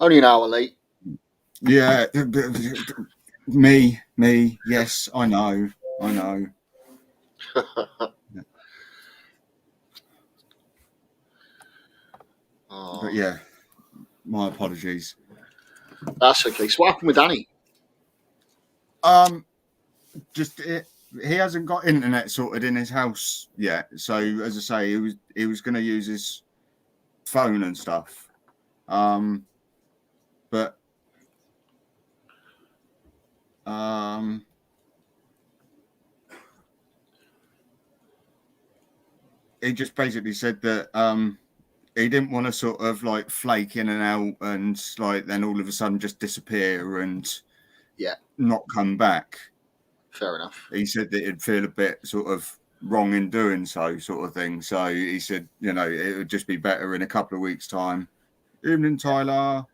Only an hour late. Yeah, me. Yes, I know. But Oh, yeah, my apologies. that's okay. So what happened with Danny? Um, just he hasn't got internet sorted in his house yet. So as I say, he was going to use his phone and stuff. But he just basically said that he didn't want to sort of like flake in and out and like then all of a sudden just disappear and Yeah, not come back. fair enough. He said that he'd feel a bit sort of wrong in doing so, sort of thing. So he said, it would just be better in a couple of weeks' time. Evening, Tyler.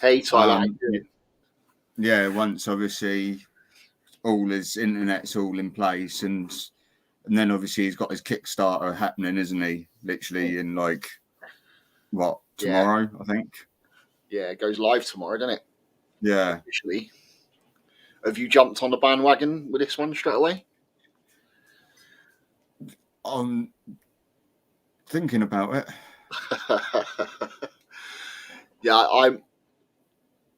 Hey, Tyler, how you doing? Yeah, once obviously all his internet's all in place and then obviously he's got his Kickstarter happening, isn't he? Literally in like what, Yeah, tomorrow, I think. yeah, it goes live tomorrow, doesn't it? Yeah. Officially. Have you jumped on the bandwagon with this one straight away? I'm thinking about it. Yeah,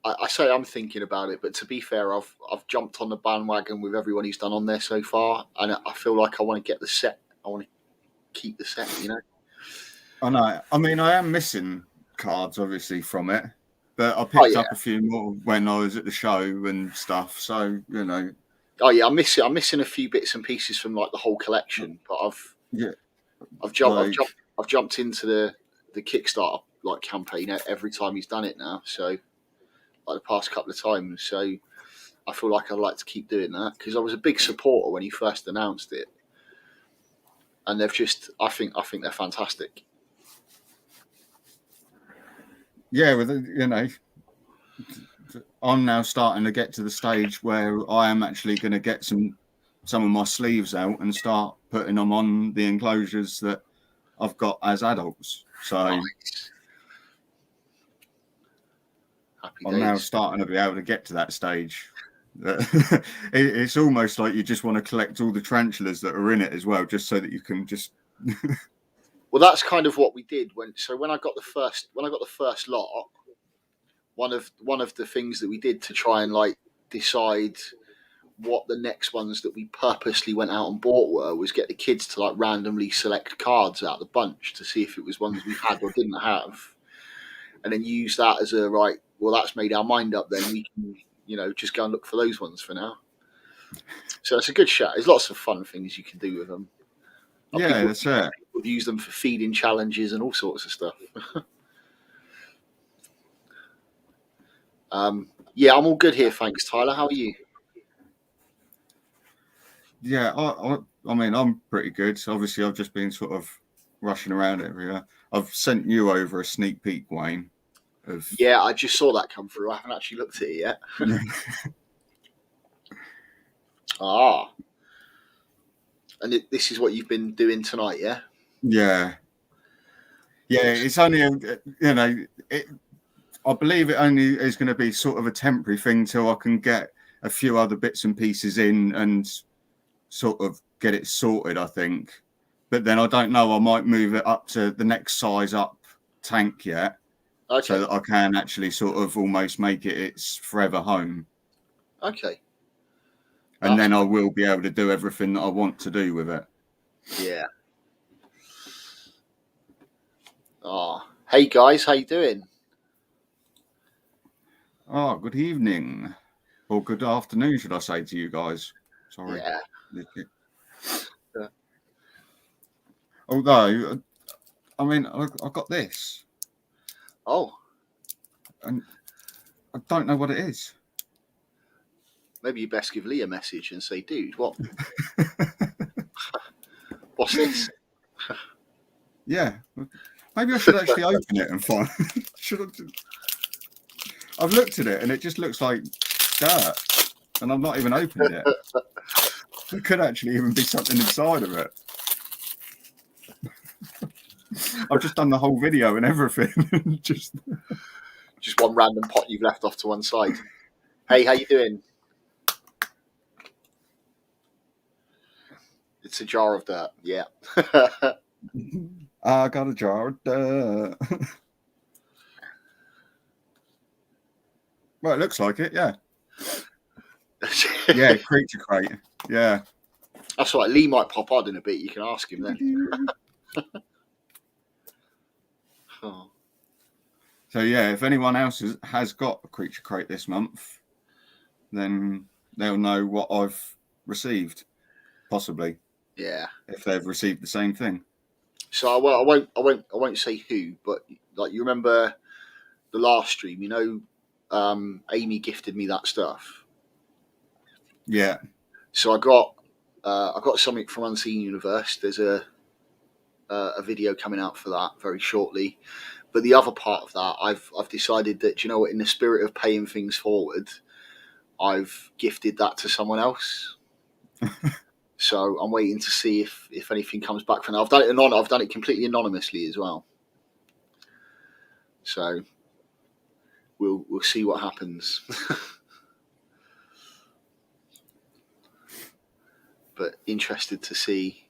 I say I'm thinking about it, but to be fair, I've jumped on the bandwagon with everyone who's done on there so far, and I feel like I want to get the set. I want to keep the set, you know. I know. I mean, I am missing cards, obviously, from it, but I Oh picked yeah, up a few more when I was at the show and stuff. So, oh yeah. I'm missing a few bits and pieces from like the whole collection, but yeah, I've jumped I've like, jumped I've jumped into the Kickstarter like campaign every time he's done it now. So like the past couple of times. So I feel like I'd like to keep doing that because I was a big supporter when he first announced it, and they've just I think they're fantastic. yeah, I'm now starting to get to the stage where I am actually going to get some of my sleeves out and start putting them on the enclosures that I've got as adults. So Nice, happy I'm now days. starting to be able to get to that stage. It's almost like you just want to collect all the tarantulas that are in it as well, just so that you can just. Well, that's kind of what we did when I got the first lot. One of the things that we did to try and like decide what the next ones that we purposely went out and bought was get the kids to like randomly select cards out of the bunch to see if it was ones we had or didn't have, and then use that as a right. Well, that's made our mind up. Then we can, just go and look for those ones for now. So it's a good shout. There's lots of fun things you can do with them. Yeah, People that's it. would use them for feeding challenges and all sorts of stuff. Yeah, I'm all good here, thanks, Tyler. How are you? Yeah, I mean, I'm pretty good. So obviously, I've just been sort of rushing around everywhere. I've sent you over a sneak peek, Wayne, of. Yeah, I just saw that come through. I haven't actually looked at it yet. Ah, and this is what you've been doing tonight, yeah? Yeah. Yeah, it's only, I believe it only is going to be sort of a temporary thing till I can get a few other bits and pieces in and sort of get it sorted, I think. But then I don't know, I might move it up to the next size up tank yet, Okay, so that I can actually sort of almost make it its forever home. okay. And That's then I will be able to do everything that I want to do with it. yeah. Ah, hey guys, how you doing? Oh, good evening. Or good afternoon, should I say to you guys? Sorry. Yeah. Yeah. Although, I mean, I got this, Oh, and I don't know what it is. maybe you best give Lee a message and say, dude, what's this? Yeah, maybe I should actually open it and find. Should I? I've looked at it and it just looks like dirt, and I've not even opened it. There could actually even be something inside of it. I've just done the whole video and everything. Just one random pot you've left off to one side. Hey, how you doing? It's a jar of dirt. Yeah. I got a jar of dirt. Well, it looks like it, yeah. Yeah, creature crate. Yeah. That's right. Lee might pop on in a bit. You can ask him then. Oh. So yeah, if anyone else has got a creature crate this month, then they'll know what I've received, possibly. Yeah. If they've received the same thing. So I won't say who, but like, you remember the last stream, you know, Amy gifted me that stuff. Yeah. So I got something from Unseen Universe. There's a video coming out for that very shortly. But the other part of that, I've decided that, you know what, in the spirit of paying things forward, I've gifted that to someone else. So I'm waiting to see if anything comes back from that. I've done it completely anonymously as well. So we'll see what happens. But interested to see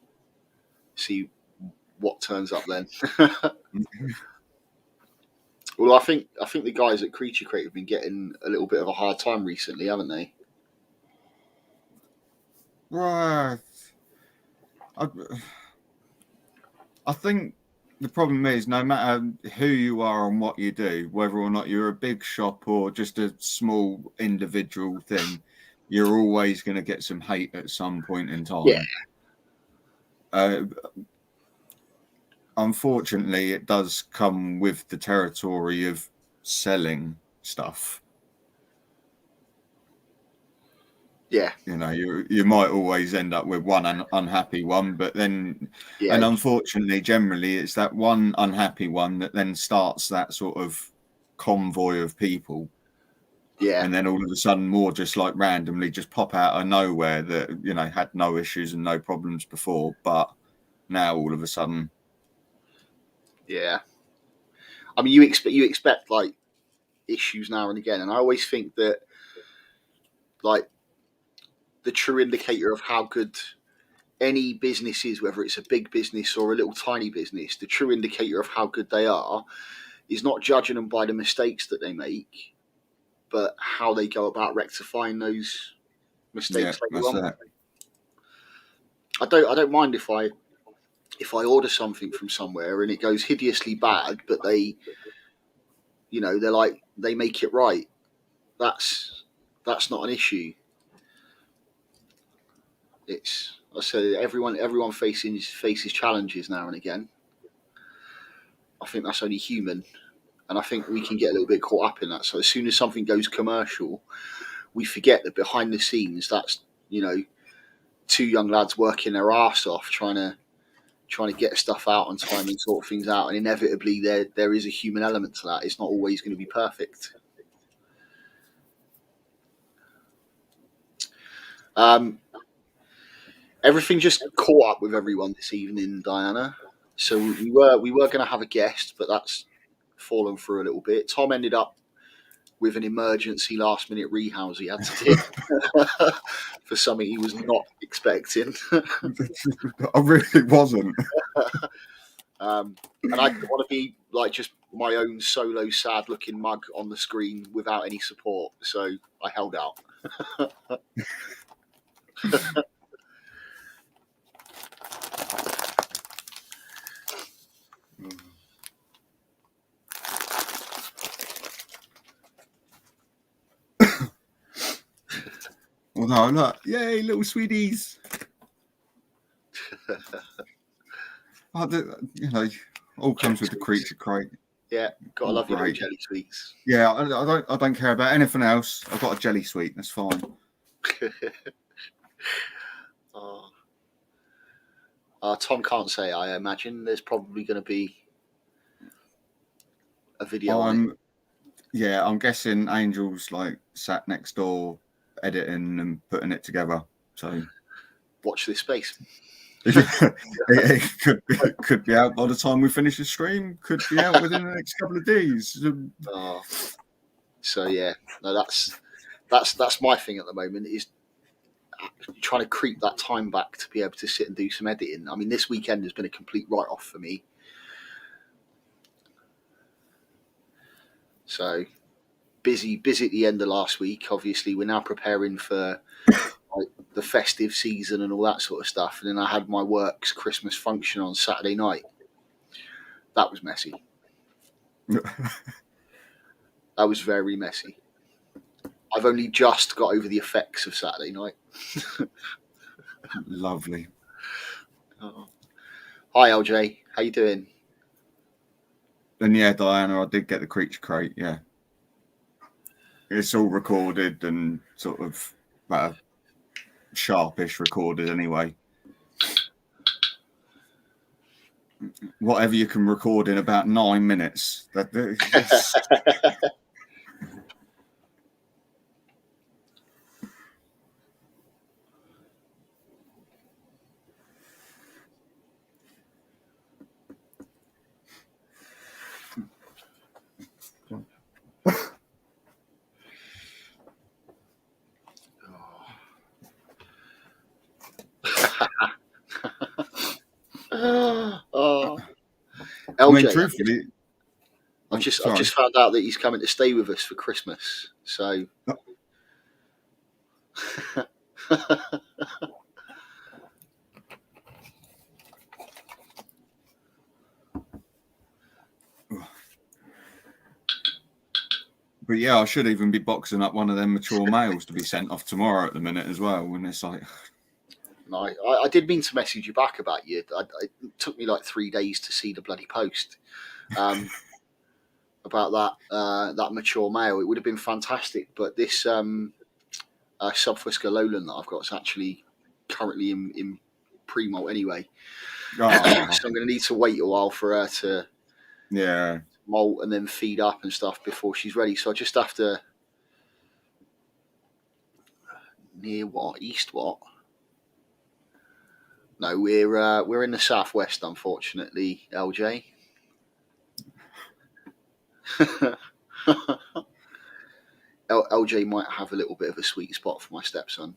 what turns up then. Well, I think the guys at Creature Crate have been getting a little bit of a hard time recently, haven't they? Right. I think the problem is, no matter who you are and what you do, whether or not you're a big shop or just a small individual thing, you're always going to get some hate at some point in time. Yeah. Unfortunately, it does come with the territory of selling stuff. Yeah. You know, you might always end up with one unhappy one, but then, Yeah. and unfortunately, generally, it's that one unhappy one that then starts that sort of convoy of people. Yeah. And then all of a sudden, more just like randomly just pop out of nowhere that, you know, had no issues and no problems before, but now all of a sudden. Yeah. I mean, you expect like issues now and again, and I always think that like the true indicator of how good any business is, whether it's a big business or a little tiny business, the true indicator of how good they are is not judging them by the mistakes that they make, but how they go about rectifying those mistakes later on. I don't mind if I order something from somewhere and it goes hideously bad, but they, you know, they make it right. That's not an issue. It's, I said, everyone faces challenges now and again. I think that's only human, and I think we can get a little bit caught up in that. So as soon as something goes commercial, we forget that behind the scenes, that's, you know, two young lads working their arse off trying to get stuff out on time and sort things out, and inevitably there is a human element to that. It's not always going to be perfect. Everything just caught up with everyone this evening, Diana. So we were going to have a guest, but that's fallen through a little bit. Tom ended up with an emergency last-minute rehouse he had to do for something he was not expecting. I really wasn't. And I didn't want to be like just my own solo sad-looking mug on the screen without any support, so I held out. Well, no, look, yay, little sweeties. You know, all comes with the Creature Crate. Yeah, gotta love your little jelly sweets. Yeah, I don't care about anything else. I've got a jelly sweet. That's fine. Tom can't say. I imagine there's probably going to be a video. I'm guessing Angel's like sat next door editing and putting it together. So watch this space. it could be out by the time we finish the stream. Could be out within the next couple of days. So yeah, no, that's my thing at the moment, is trying to creep that time back to be able to sit and do some editing. I mean, this weekend has been a complete write-off for me. So busy at the end of last week. Obviously, we're now preparing for like the festive season and all that sort of stuff. And then I had my work's Christmas function on Saturday night. That was messy. That was very messy. I've only just got over the effects of Saturday night. Lovely. Oh. Hi, LJ. How you doing? And yeah, Diana, I did get the Creature Crate. Yeah, it's all recorded and sort of sharpish recorded anyway. Whatever you can record in about 9 minutes. Oh, LJ, I mean, truthfully, I've just found out that he's coming to stay with us for Christmas. So, but yeah, I should even be boxing up one of them mature males to be sent off tomorrow at the minute as well. When it's like, no, I did mean to message you back about you. It took me like 3 days to see the bloody post about that mature male. It would have been fantastic, but this Subfusca Lowland that I've got is actually currently in pre-molt anyway. So I'm going to need to wait a while for her to molt and then feed up and stuff before she's ready. So I just have to east what? No, we're in the southwest, unfortunately, LJ. LJ might have a little bit of a sweet spot for my stepson.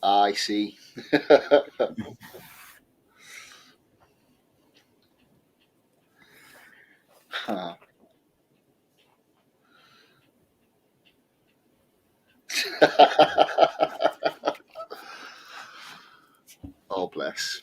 I see. Huh. Oh, bless.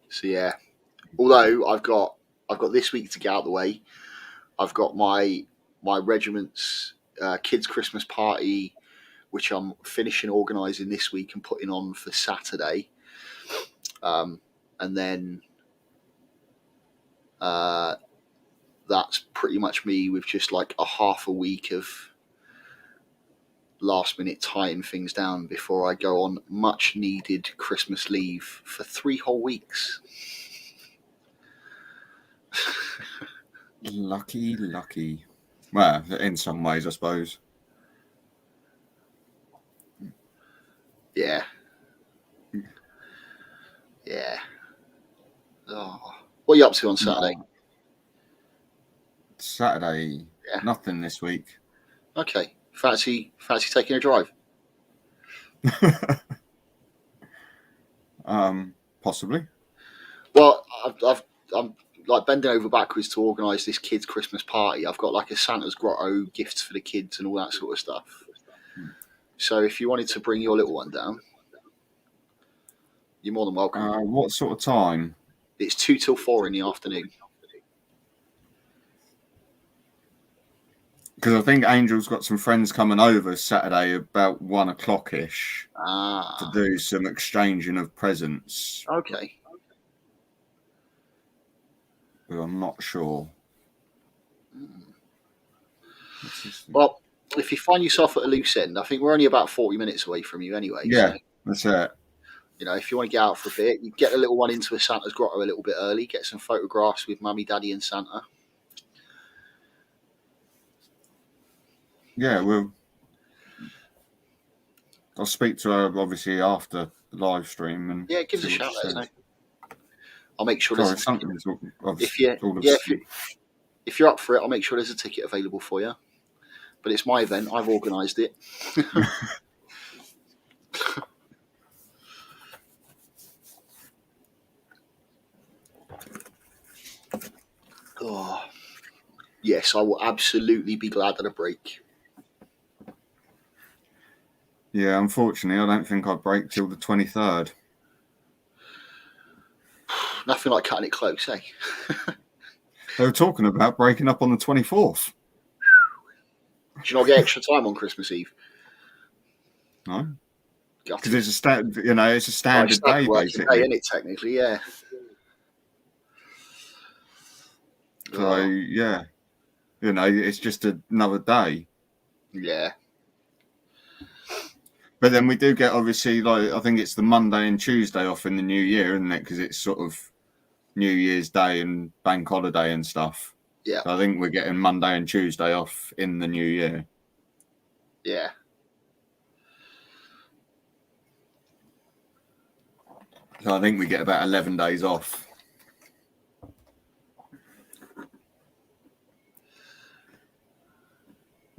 So yeah, although I've got this week to get out of the way. I've got my regiment's kids' Christmas party, which I'm finishing organising this week and putting on for Saturday, and then that's pretty much me with just like a half a week of last minute tying things down before I go on much needed Christmas leave for 3 whole weeks. Lucky. Well, in some ways, I suppose. Yeah. Oh. What are you up to on Saturday? Saturday, nothing this week. Okay. Fancy taking a drive? Possibly. Well, I'm like bending over backwards to organise this kids' Christmas party. I've got like a Santa's grotto, gifts for the kids, and all that sort of stuff. So if you wanted to bring your little one down, you're more than welcome. What sort of time? It's 2 till 4 in the afternoon. because I think Angel's got some friends coming over Saturday about 1 o'clock ish to do some exchanging of presents. Okay. But I'm not sure. Well, if you find yourself at a loose end, I think we're only about 40 minutes away from you anyway. Yeah, so, that's it. you know, if you want to get out for a bit, you get the little one into a Santa's grotto a little bit early, get some photographs with Mummy, Daddy, and Santa. Yeah, well, I'll speak to her obviously after the live stream and Yeah, give us a see what shout. she Let us says. know. I'll make sure Sorry, there's a ticket. something's all If you're up for it, I'll make sure there's a ticket available for you. But it's my event. I've organised it. Oh, yes, I will absolutely be glad at a break. Yeah, unfortunately, I don't think I'll break till the 23rd. Nothing like cutting it close, eh? They were talking about breaking up on the 24th. Do you not get extra time on Christmas Eve? No, because it's a standard. You know, it's a standard day basically. Isn't it? Technically, yeah. So yeah, you know, it's just another day. Yeah. But then we do get obviously like I think it's the Monday and Tuesday off in the new year, isn't it? Because it's sort of New Year's Day and bank holiday and stuff. Yeah. So I think we're getting Monday and Tuesday off in the new year. Yeah. So I think we get about 11 days off.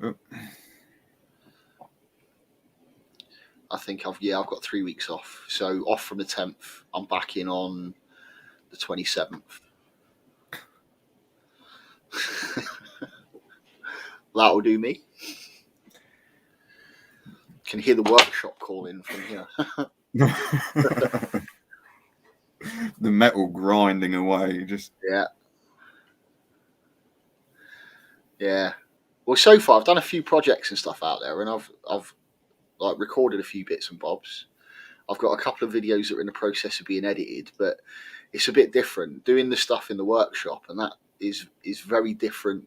I think I've got 3 weeks off. So off from the 10th. I'm back in on the 27th. That'll do me. Can hear the workshop calling from here. The metal grinding away, just yeah. Well, so far I've done a few projects and stuff out there, and I've like recorded a few bits and bobs. I've got a couple of videos that are in the process of being edited, but it's a bit different doing the stuff in the workshop, and that is very different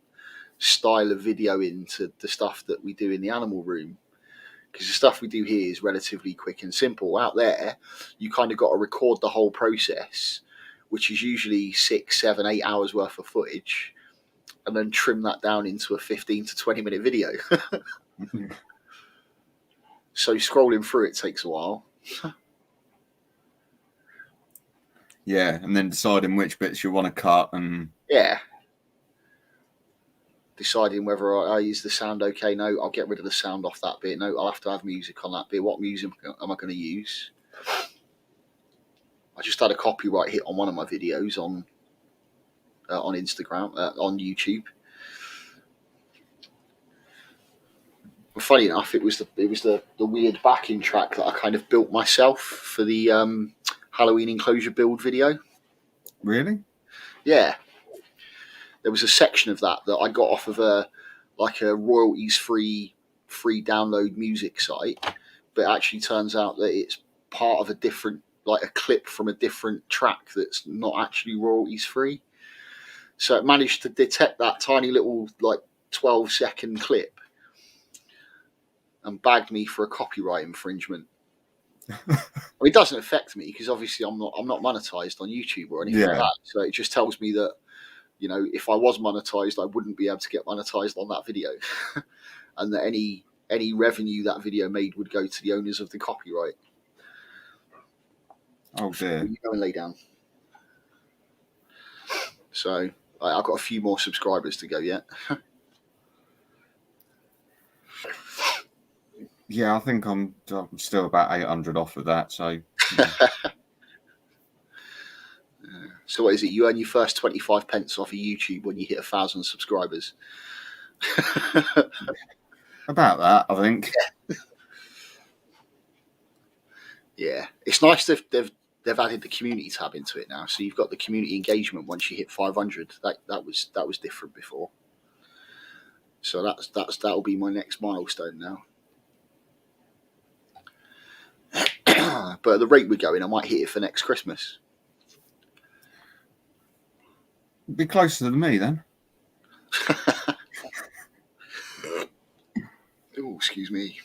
style of videoing to the stuff that we do in the animal room. Because the stuff we do here is relatively quick and simple. Out there, you kind of got to record the whole process, which is usually 6, 7, 8 hours worth of footage, and then trim that down into a 15 to 20 minute video. So scrolling through it takes a while. yeah, and then deciding which bits you want to cut and deciding whether is the sound okay. No, I'll get rid of the sound off that bit. No, I'll have to have music on that bit. What music am I going to use? I just had a copyright hit on one of my videos on Instagram, on YouTube. And funny enough, it was the weird backing track that I kind of built myself for the Halloween enclosure build video. Really? Yeah. There was a section of that I got off of a royalties free download music site, but it actually turns out that it's part of a different, like a clip from a different track that's not actually royalties free. So it managed to detect that tiny little like 12-second clip and bagged me for a copyright infringement. I mean, it doesn't affect me because obviously I'm not monetized on YouTube or anything like that. So it just tells me that, you know, if I was monetized, I wouldn't be able to get monetized on that video, and that any revenue that video made would go to the owners of the copyright. Oh dear! You go and lay down. So I've got a few more subscribers to go yet. Yeah, I think I'm still about 800 off of that. So. So what is it? You earn your first 25 pence off of YouTube when you hit 1,000 subscribers. About that, I think. Yeah, it's nice they've added the community tab into it now, so you've got the community engagement once you hit 500. That was different before. So that'll be my next milestone now. But at the rate we're going, I might hit it for next Christmas. Be closer than me then. Oh, excuse me.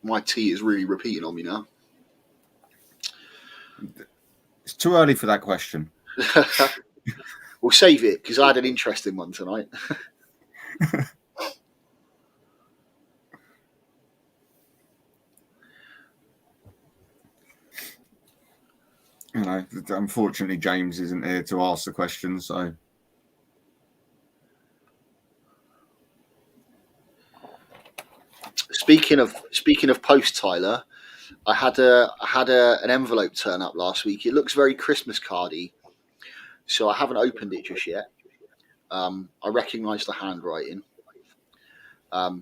My tea is really repeating on me now. It's too early for that question. We'll save it because I had an interesting one tonight. You know, unfortunately, James isn't here to ask the question, so. Speaking of post, Tyler, I had an envelope turn up last week. It looks very Christmas cardy, so I haven't opened it just yet. I recognise the handwriting, but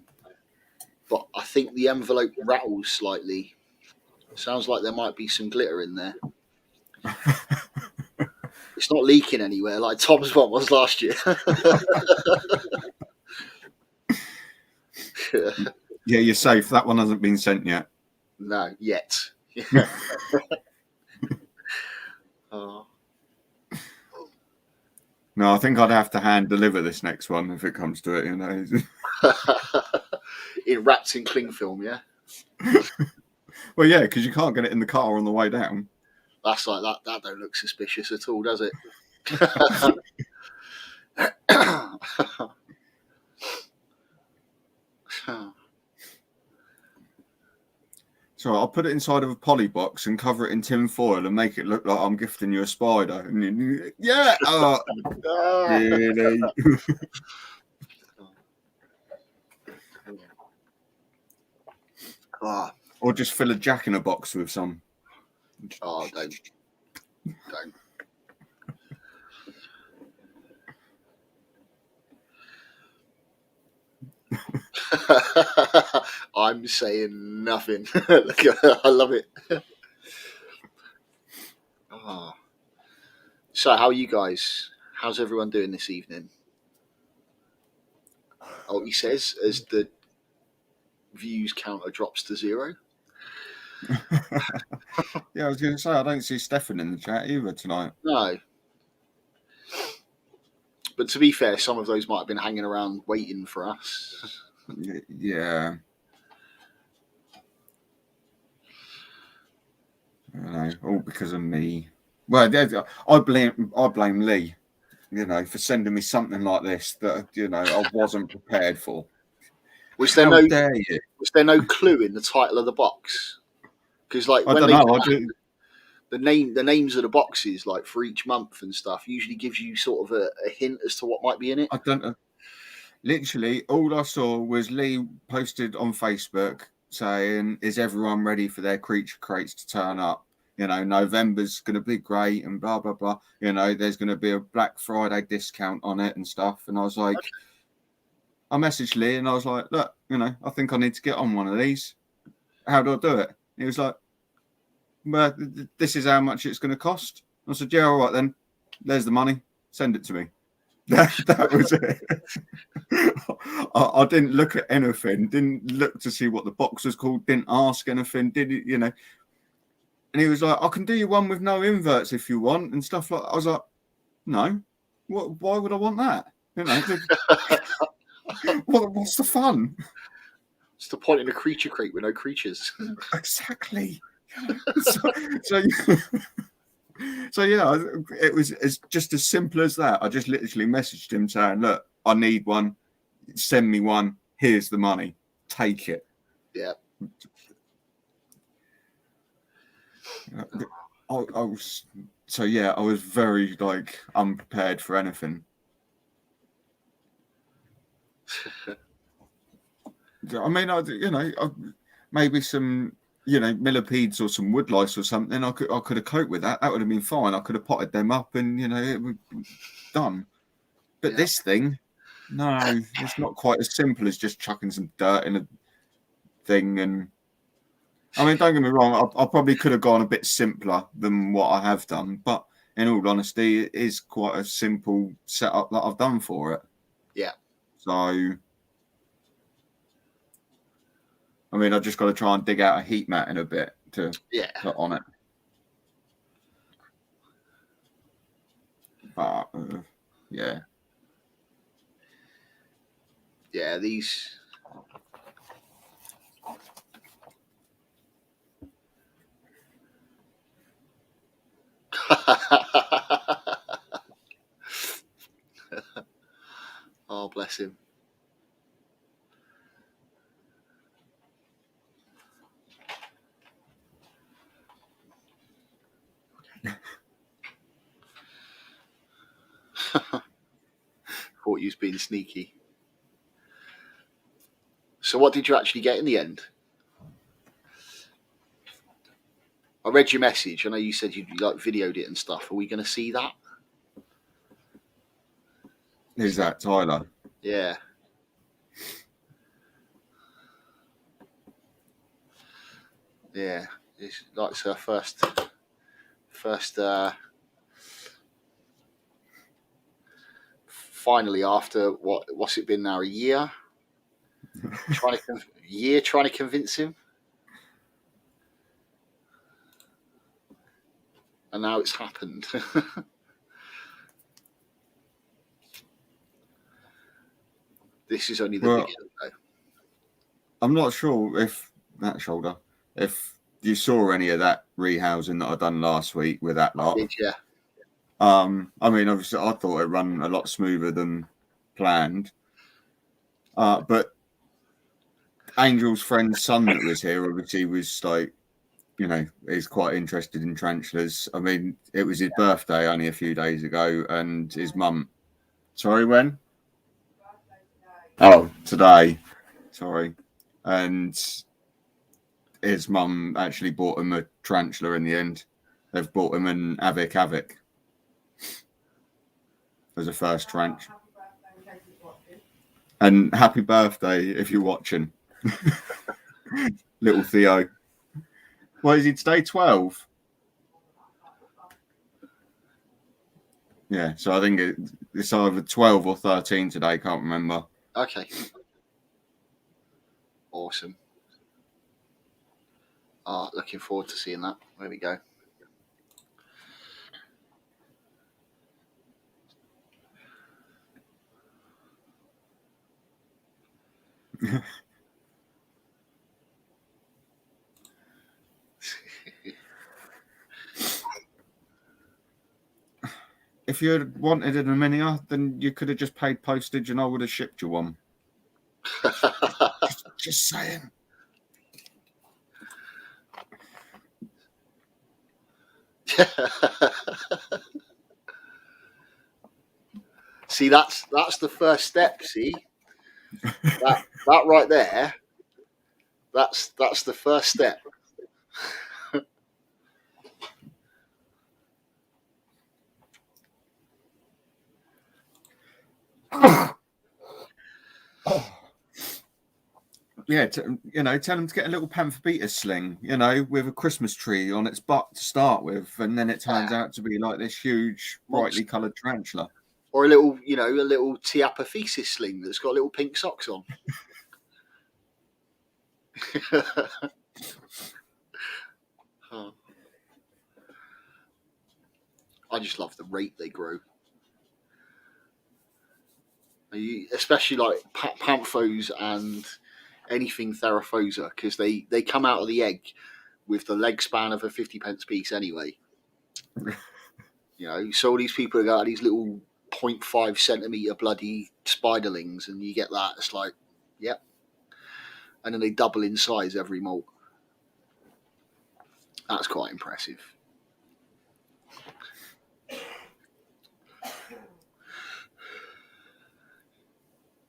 I think the envelope rattles slightly. Sounds like there might be some glitter in there. It's not leaking anywhere like Tom's one was last year. Yeah, you're safe. That one hasn't been sent yet. No, yet. Oh. No, I think I'd have to hand deliver this next one if it comes to it, you know. It wrapped in cling film, yeah? Well, yeah, because you can't get it in the car on the way down. That's like that. That don't look suspicious at all, does it? So I'll put it inside of a poly box and cover it in tin foil and make it look like I'm gifting you a spider. And yeah, really? Or just fill a Jack in a box with some. Oh, don't. I'm saying nothing. I love it. Oh. So, how are you guys? How's everyone doing this evening? Oh, he says as the views counter drops to 0. Yeah, I was going to say, I don't see Stefan in the chat either tonight. No. But to be fair, some of those might have been hanging around waiting for us. Yeah. I know, all because of me. Well, I blame Lee, you know, for sending me something like this that, you know, I wasn't prepared for. Was there no clue in the title of the box? Because like I don't know, the names of the boxes, like for each month and stuff, usually gives you sort of a hint as to what might be in it. I don't know. Literally, all I saw was Lee posted on Facebook saying, "Is everyone ready for their creature crates to turn up? You know, November's going to be great and blah, blah, blah. You know, there's going to be a Black Friday discount on it and stuff." And I was like, okay. I messaged Lee and I was like, "Look, you know, I think I need to get on one of these. How do I do it?" He was like, "Well, this is how much it's going to cost." I said, "Yeah, all right then. There's the money. Send it to me." That was it. I didn't look at anything, didn't look to see what the box was called, didn't ask anything, did it, you know. And he was like, "I can do you one with no inverts if you want," and stuff like that. I was like, "No, why would I want that? You know, what's the fun? It's the point in a creature crate with no creatures." Exactly. So yeah, it was just as simple as that. I just literally messaged him saying, "Look, I need one. Send me one. Here's the money. Take it." Yeah. I was very like unprepared for anything. I mean, maybe some, you know, millipedes or some woodlice or something. I could have coped with that. That would have been fine. I could have potted them up, and you know, it would be done. But this thing, no, it's not quite as simple as just chucking some dirt in a thing. And I mean, don't get me wrong, I probably could have gone a bit simpler than what I have done. But in all honesty, it is quite a simple setup that I've done for it. Yeah. So, I mean, I've just got to try and dig out a heat mat in a bit to put on it. But, yeah. Yeah, these. Oh, bless him. Thought you was being sneaky. So what did you actually get in the end? I read your message. I know you said you like videoed it and stuff. Are we going to see that? Who's that, Tyler? Yeah. Yeah. It's like it's her first finally after what's it been now, a year? trying to convince him. And now it's happened. This is only the beginning, though. I'm not sure if you saw any of that rehousing that I done last week with that lot. Did you? I mean, obviously, I thought it ran a lot smoother than planned. But Angel's friend's son that was here, obviously, was like, you know, he's quite interested in tarantulas. I mean, it was his birthday only a few days ago, and his mum. Sorry, when? Oh, today. Sorry. And his mum actually bought him a tarantula in the end. They've bought him an Avik as a first tarantula. And happy birthday if you're watching. Little Theo. What is he today? 12? Yeah, so I think it's either 12 or 13 today. Can't remember. Okay. Awesome. Looking forward to seeing that. There we go. If you had wanted an Aminia, then you could have just paid postage and I would have shipped you one. just saying. See, that's the first step. See, that right there. That's the first step. Yeah, tell them to get a little Panthobetus sling, with a Christmas tree on its butt to start with, and then it turns out to be like this huge, brightly coloured tarantula. Or a little Tiapathesis sling that's got little pink socks on. Oh. I just love the rate they grow. Especially like Panthos and anything Theraphosa, because they come out of the egg with the leg span of a 50p piece anyway. So all these people have got these little 0.5 centimetre bloody spiderlings, and you get that. It's like, yep. And then they double in size every molt. That's quite impressive.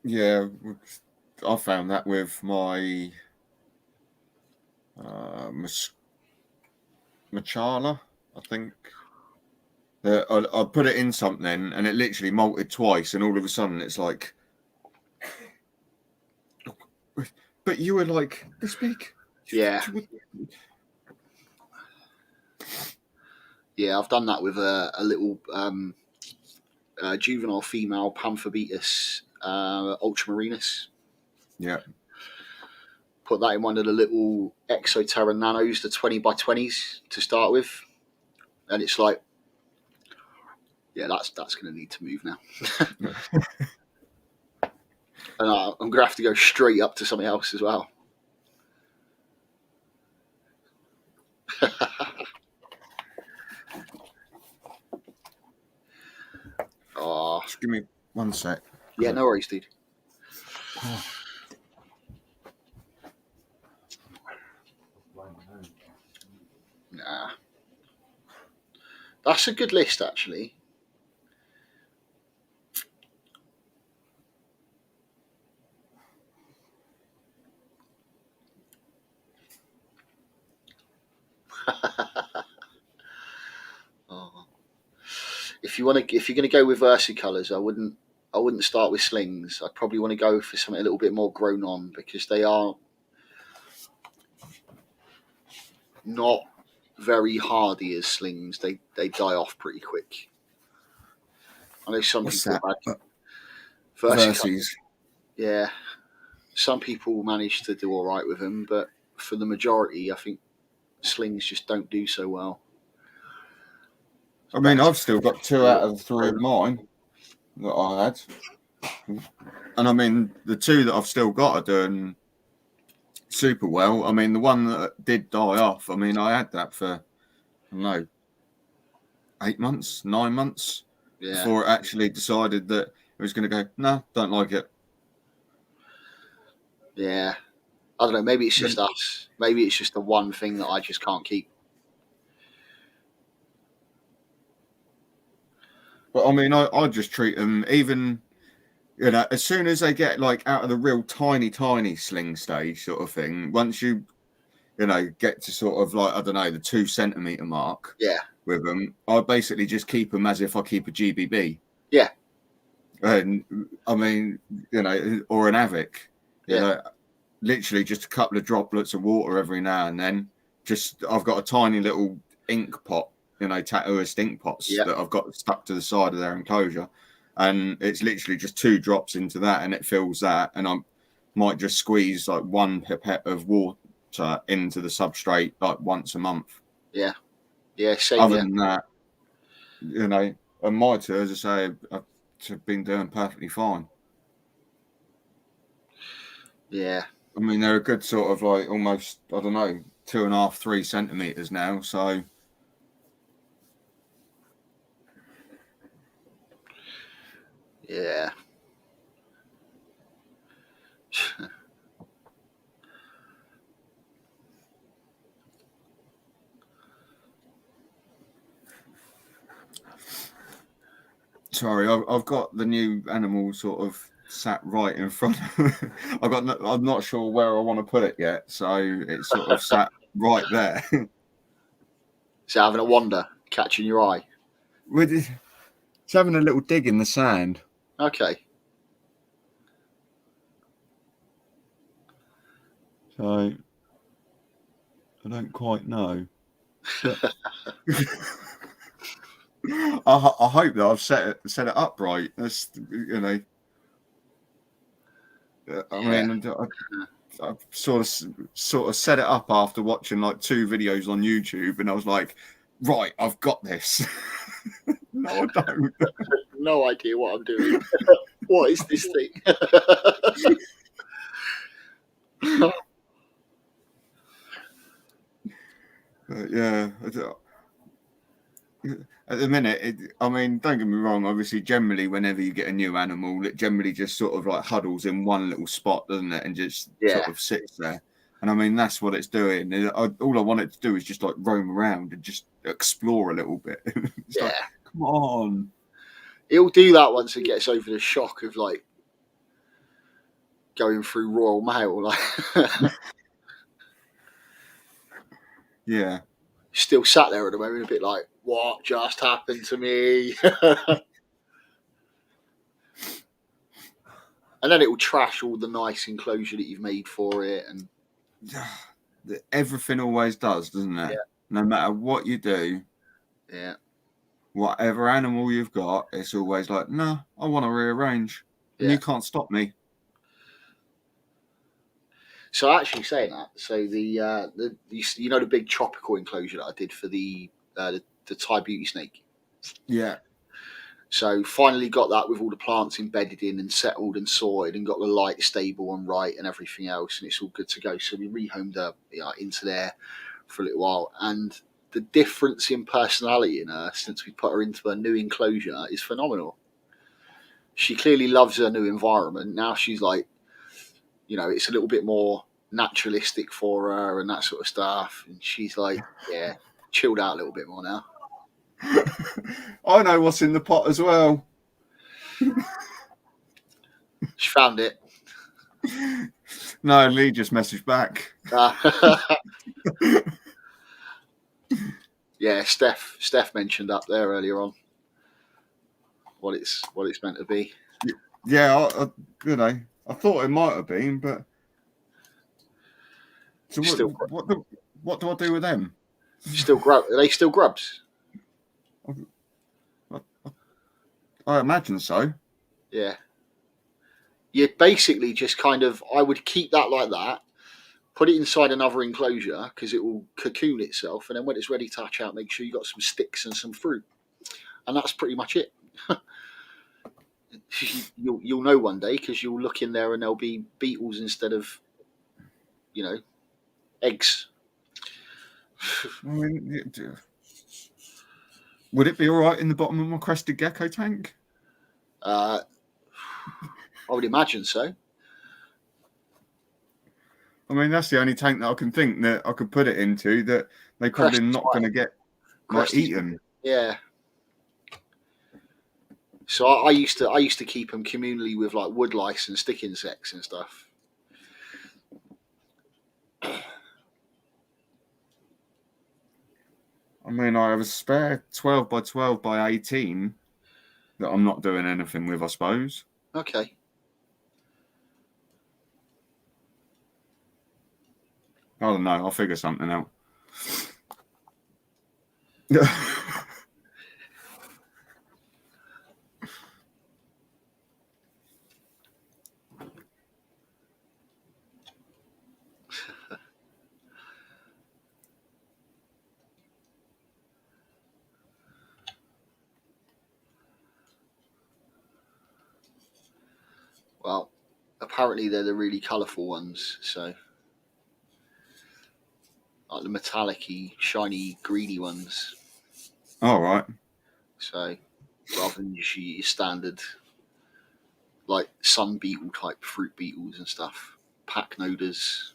Yeah, I found that with my Machala, I think. I put it in something and it literally molted twice, and all of a sudden it's like, but you were like this big. Yeah. Yeah, I've done that with a little juvenile female Panthobetus Ultramarines. Yeah. Put that in one of the little Exoterra Nanos, the 20x20s to start with, and it's like, yeah, that's going to need to move now. And I'm going to have to go straight up to something else as well. Oh, Just give me 1 sec. yeah, no worries, dude. Nah, that's a good list, actually. Oh. If you're going to go with versicolors, I wouldn't start with slings. I'd probably want to go for something a little bit more grown on, because they are not very hardy as slings. They die off pretty quick. I know some What's people that? versicolors. Yeah, some people manage to do all right with them, but for the majority, I think slings just don't do so well. I mean, I've still got 2 out of 3 of mine that I had. And I mean, the 2 that I've still got are doing super well. I mean, the one that did die off, I mean, I had that for, I don't know, 8 months, 9 months before it actually decided that it was going to go, no, don't like it. Yeah. I don't know. Maybe it's just us. Maybe it's just the one thing that I just can't keep. But I mean, I just treat them, even, you know, as soon as they get like out of the real tiny sling stage sort of thing, once you know, get to sort of like, I don't know, the 2 centimeter mark. Yeah. With them, I basically just keep them as if I keep a GBB. Yeah. And I mean, you know, or an Avic. You know, literally just a couple of droplets of water every now and then. Just, I've got a tiny little ink pot, you know, tattooist ink pots that I've got stuck to the side of their enclosure. And it's literally just 2 drops into that and it fills that. And I might just squeeze like 1 pipette of water into the substrate like once a month. Yeah. Yeah, same. Other than that, you know, and my 2, as I say, have been doing perfectly fine. Yeah. I mean, they're a good sort of like almost, I don't know, 2.5, 3 centimeters now. So, yeah. sorry, I've got the new animal sort of sat right in front of me. I'm not sure where I want to put it yet. So it's sort of sat right there. So having a wander, catching your eye. It's having a little dig in the sand. Okay. So I don't quite know. I hope that I've set it up right. That's, you know. I mean, I sort of set it up after watching like 2 videos on YouTube, and I was like, right, I've got this. No, I don't. No idea what I'm doing. What is this thing? Yeah. At the minute, I mean, don't get me wrong. Obviously, generally, whenever you get a new animal, it generally just sort of like huddles in one little spot, doesn't it? And just sort of sits there. And I mean, that's what it's doing. All I want it to do is just like roam around and just explore a little bit. It's like, come on. He'll do that once it gets over the shock of like going through Royal Mail. Like, yeah. Still sat there at the moment, a bit like, what just happened to me? And then it will trash all the nice enclosure that you've made for it, and everything always does, doesn't it? Yeah. No matter what you do, yeah, whatever animal you've got, it's always like, no, I want to rearrange. and Yeah. you can't stop me. So actually saying that, so the you know the big tropical enclosure that I did for the Thai beauty snake. Yeah. So finally got that with all the plants embedded in and settled and sorted, and got the light stable and right and everything else, and it's all good to go. So we rehomed her into there for a little while, and the difference in personality in her since we put her into a new enclosure is phenomenal. She clearly loves her new environment. Now she's like, it's a little bit more naturalistic for her and that sort of stuff. And she's like, yeah, chilled out a little bit more now. I know what's in the pot as well. She found it. No, Lee just messaged back. Yeah, Steph mentioned up there earlier on what it's meant to be. Yeah, I thought it might have been, but so what do I do with them? Are they still grubs? I imagine so. Yeah. You basically just I would keep that like that, put it inside another enclosure because it will cocoon itself, and then when it's ready to hatch out, make sure you got some sticks and some fruit, and that's pretty much it. You'll know one day because you'll look in there and there'll be beetles instead of eggs. I mean, would it be all right in the bottom of my crested gecko tank? I would imagine so. I mean, that's the only tank that I can think that I could put it into that they're probably not going to get eaten. Yeah. So I used to keep them communally with like wood lice and stick insects and stuff. I mean, I have a spare 12 by 12 by 18 that I'm not doing anything with, I suppose. Okay. I don't know. I'll figure something out. Well, apparently they're the really colourful ones. So, like the metallic-y, shiny, greeny ones. All right. So, rather than your standard, like sun beetle type fruit beetles and stuff, Pachnoders.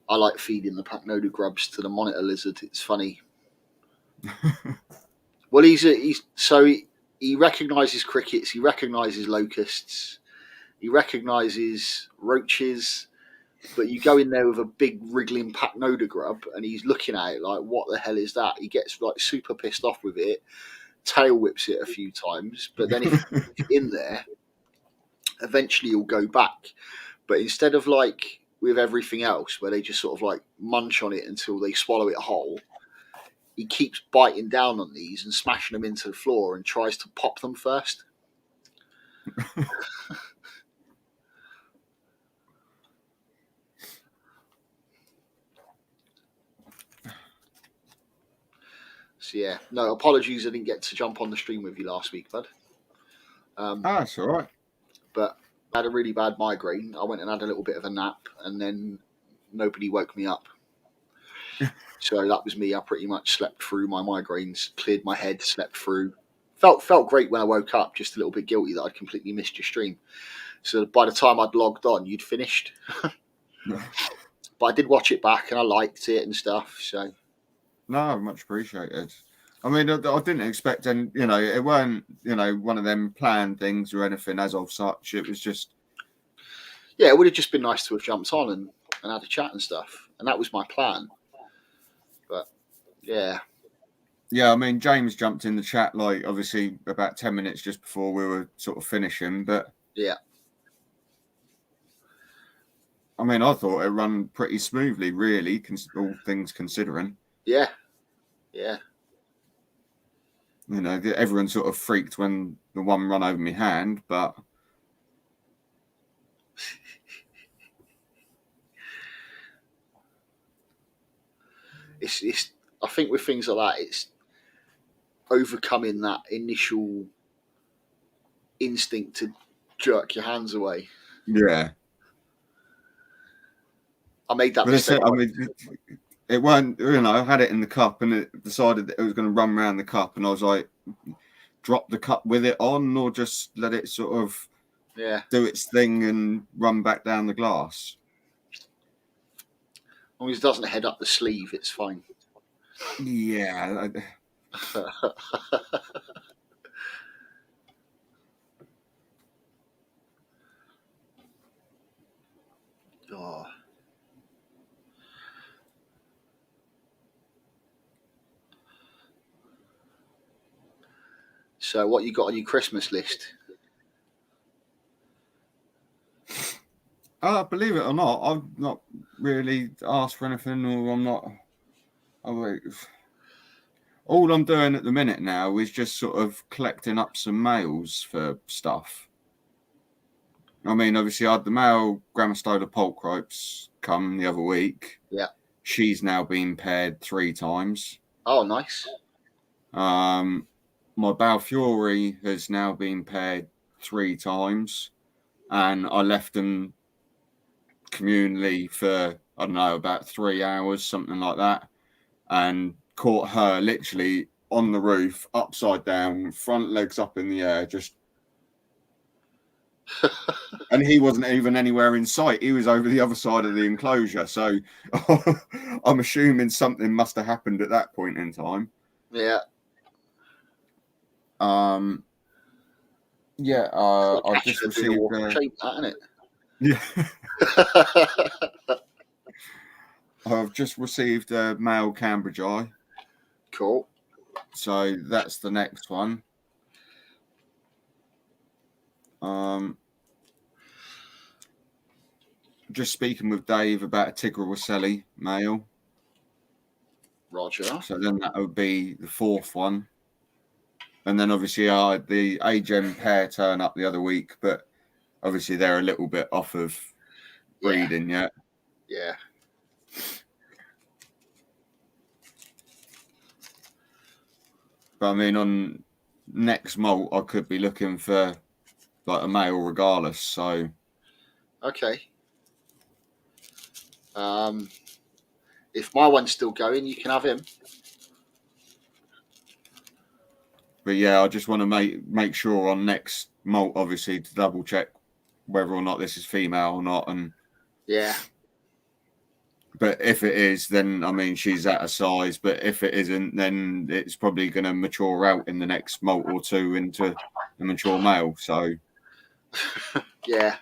I like feeding the Pachnoder grubs to the monitor lizard. It's funny. Well, he recognises crickets, he recognises locusts, he recognises roaches, but you go in there with a big wriggling Pachnoder grub and he's looking at it like, what the hell is that? He gets like super pissed off with it, tail whips it a few times, but then if you're in there, eventually he'll go back. But instead of like with everything else where they just sort of like munch on it until they swallow it whole, he keeps biting down on these and smashing them into the floor and tries to pop them first. So yeah, no apologies. I didn't get to jump on the stream with you last week, bud. That's all right. But I had a really bad migraine. I went and had a little bit of a nap, and then nobody woke me up. So that was me. I pretty much slept through my migraines, cleared my head, slept through. Felt great when I woke up. Just a little bit guilty that I'd completely missed your stream. So by the time I'd logged on, you'd finished. But I did watch it back, and I liked it and stuff. So no, much appreciated. I mean, I didn't expect, and it weren't, one of them planned things or anything as of such. It was just, yeah, it would have just been nice to have jumped on and had a chat and stuff, and that was my plan. But yeah. I mean, James jumped in the chat like obviously about 10 minutes just before we were sort of finishing, but yeah. I mean, I thought it ran pretty smoothly, really, all things considering. Yeah. Yeah. You know, everyone sort of freaked when the one run over my hand, but it's. I think with things like that, it's overcoming that initial instinct to jerk your hands away. yeah. I made that But it's, mistake. I mean, it weren't, you know, I had it in the cup and it decided that it was going to run around the cup, and I was like, drop the cup with it on, or just let it sort of do its thing and run back down the glass. As long as it doesn't head up the sleeve, it's fine. Yeah. Oh. So, what you got on your Christmas list? Believe it or not, I've not really asked for anything, or I'm not. All I'm doing at the minute now is just sort of collecting up some mails for stuff. I mean, obviously, I had the male Grammostola Polcropes come the other week. Yeah. She's now been paired 3 times. Oh, nice. My Balfury has now been paired 3 times, and I left them communally for, I don't know, about 3 hours, something like that, and caught her literally on the roof, upside down, front legs up in the air, just. And he wasn't even anywhere in sight. He was over the other side of the enclosure. So I'm assuming something must have happened at that point in time. Yeah. Yeah. I've just received. Yeah. I've just received a male Cambridge eye. Cool. So that's the next one. Just speaking with Dave about a Tigra Rosselli male. Roger. So then that would be the 4th one. And then obviously the Agem pair turn up the other week, but obviously they're a little bit off of breeding yet. Yeah. But I mean, on next molt, I could be looking for like a male regardless. So. Okay. If my one's still going, you can have him. But yeah, I just want to make sure on next molt, obviously, to double check whether or not this is female or not. And yeah. But if it is, then I mean she's at a size. But if it isn't, then it's probably going to mature out in the next molt or 2 into a mature male. So. Yeah.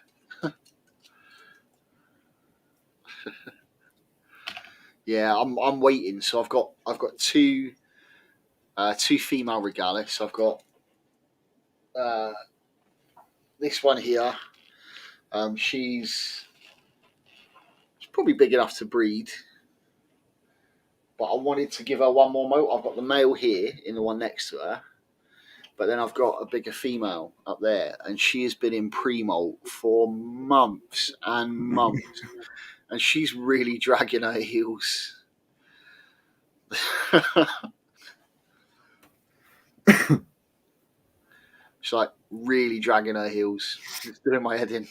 Yeah, I'm waiting. So I've got 2 female regalis. I've got this one here. She's probably big enough to breed, but I wanted to give her one more molt. I've got the male here in the one next to her, but then I've got a bigger female up there, and she has been in pre-molt for months and months, and she's really dragging her heels. She's like really dragging her heels. It's doing my head in.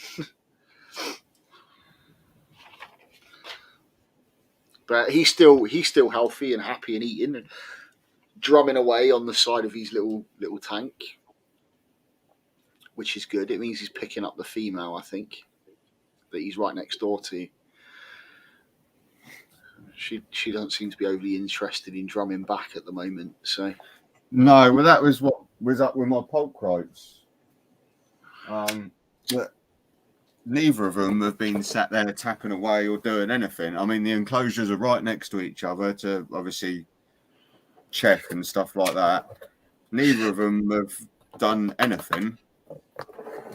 But he's still healthy and happy and eating and drumming away on the side of his little tank, which is good. It means he's picking up the female, I think, that he's right next door to. She doesn't seem to be overly interested in drumming back at the moment. So no, well, that was what was up with my Polcropes. But neither of them have been sat there tapping away or doing anything. I mean, the enclosures are right next to each other to obviously check and stuff like that. Neither of them have done anything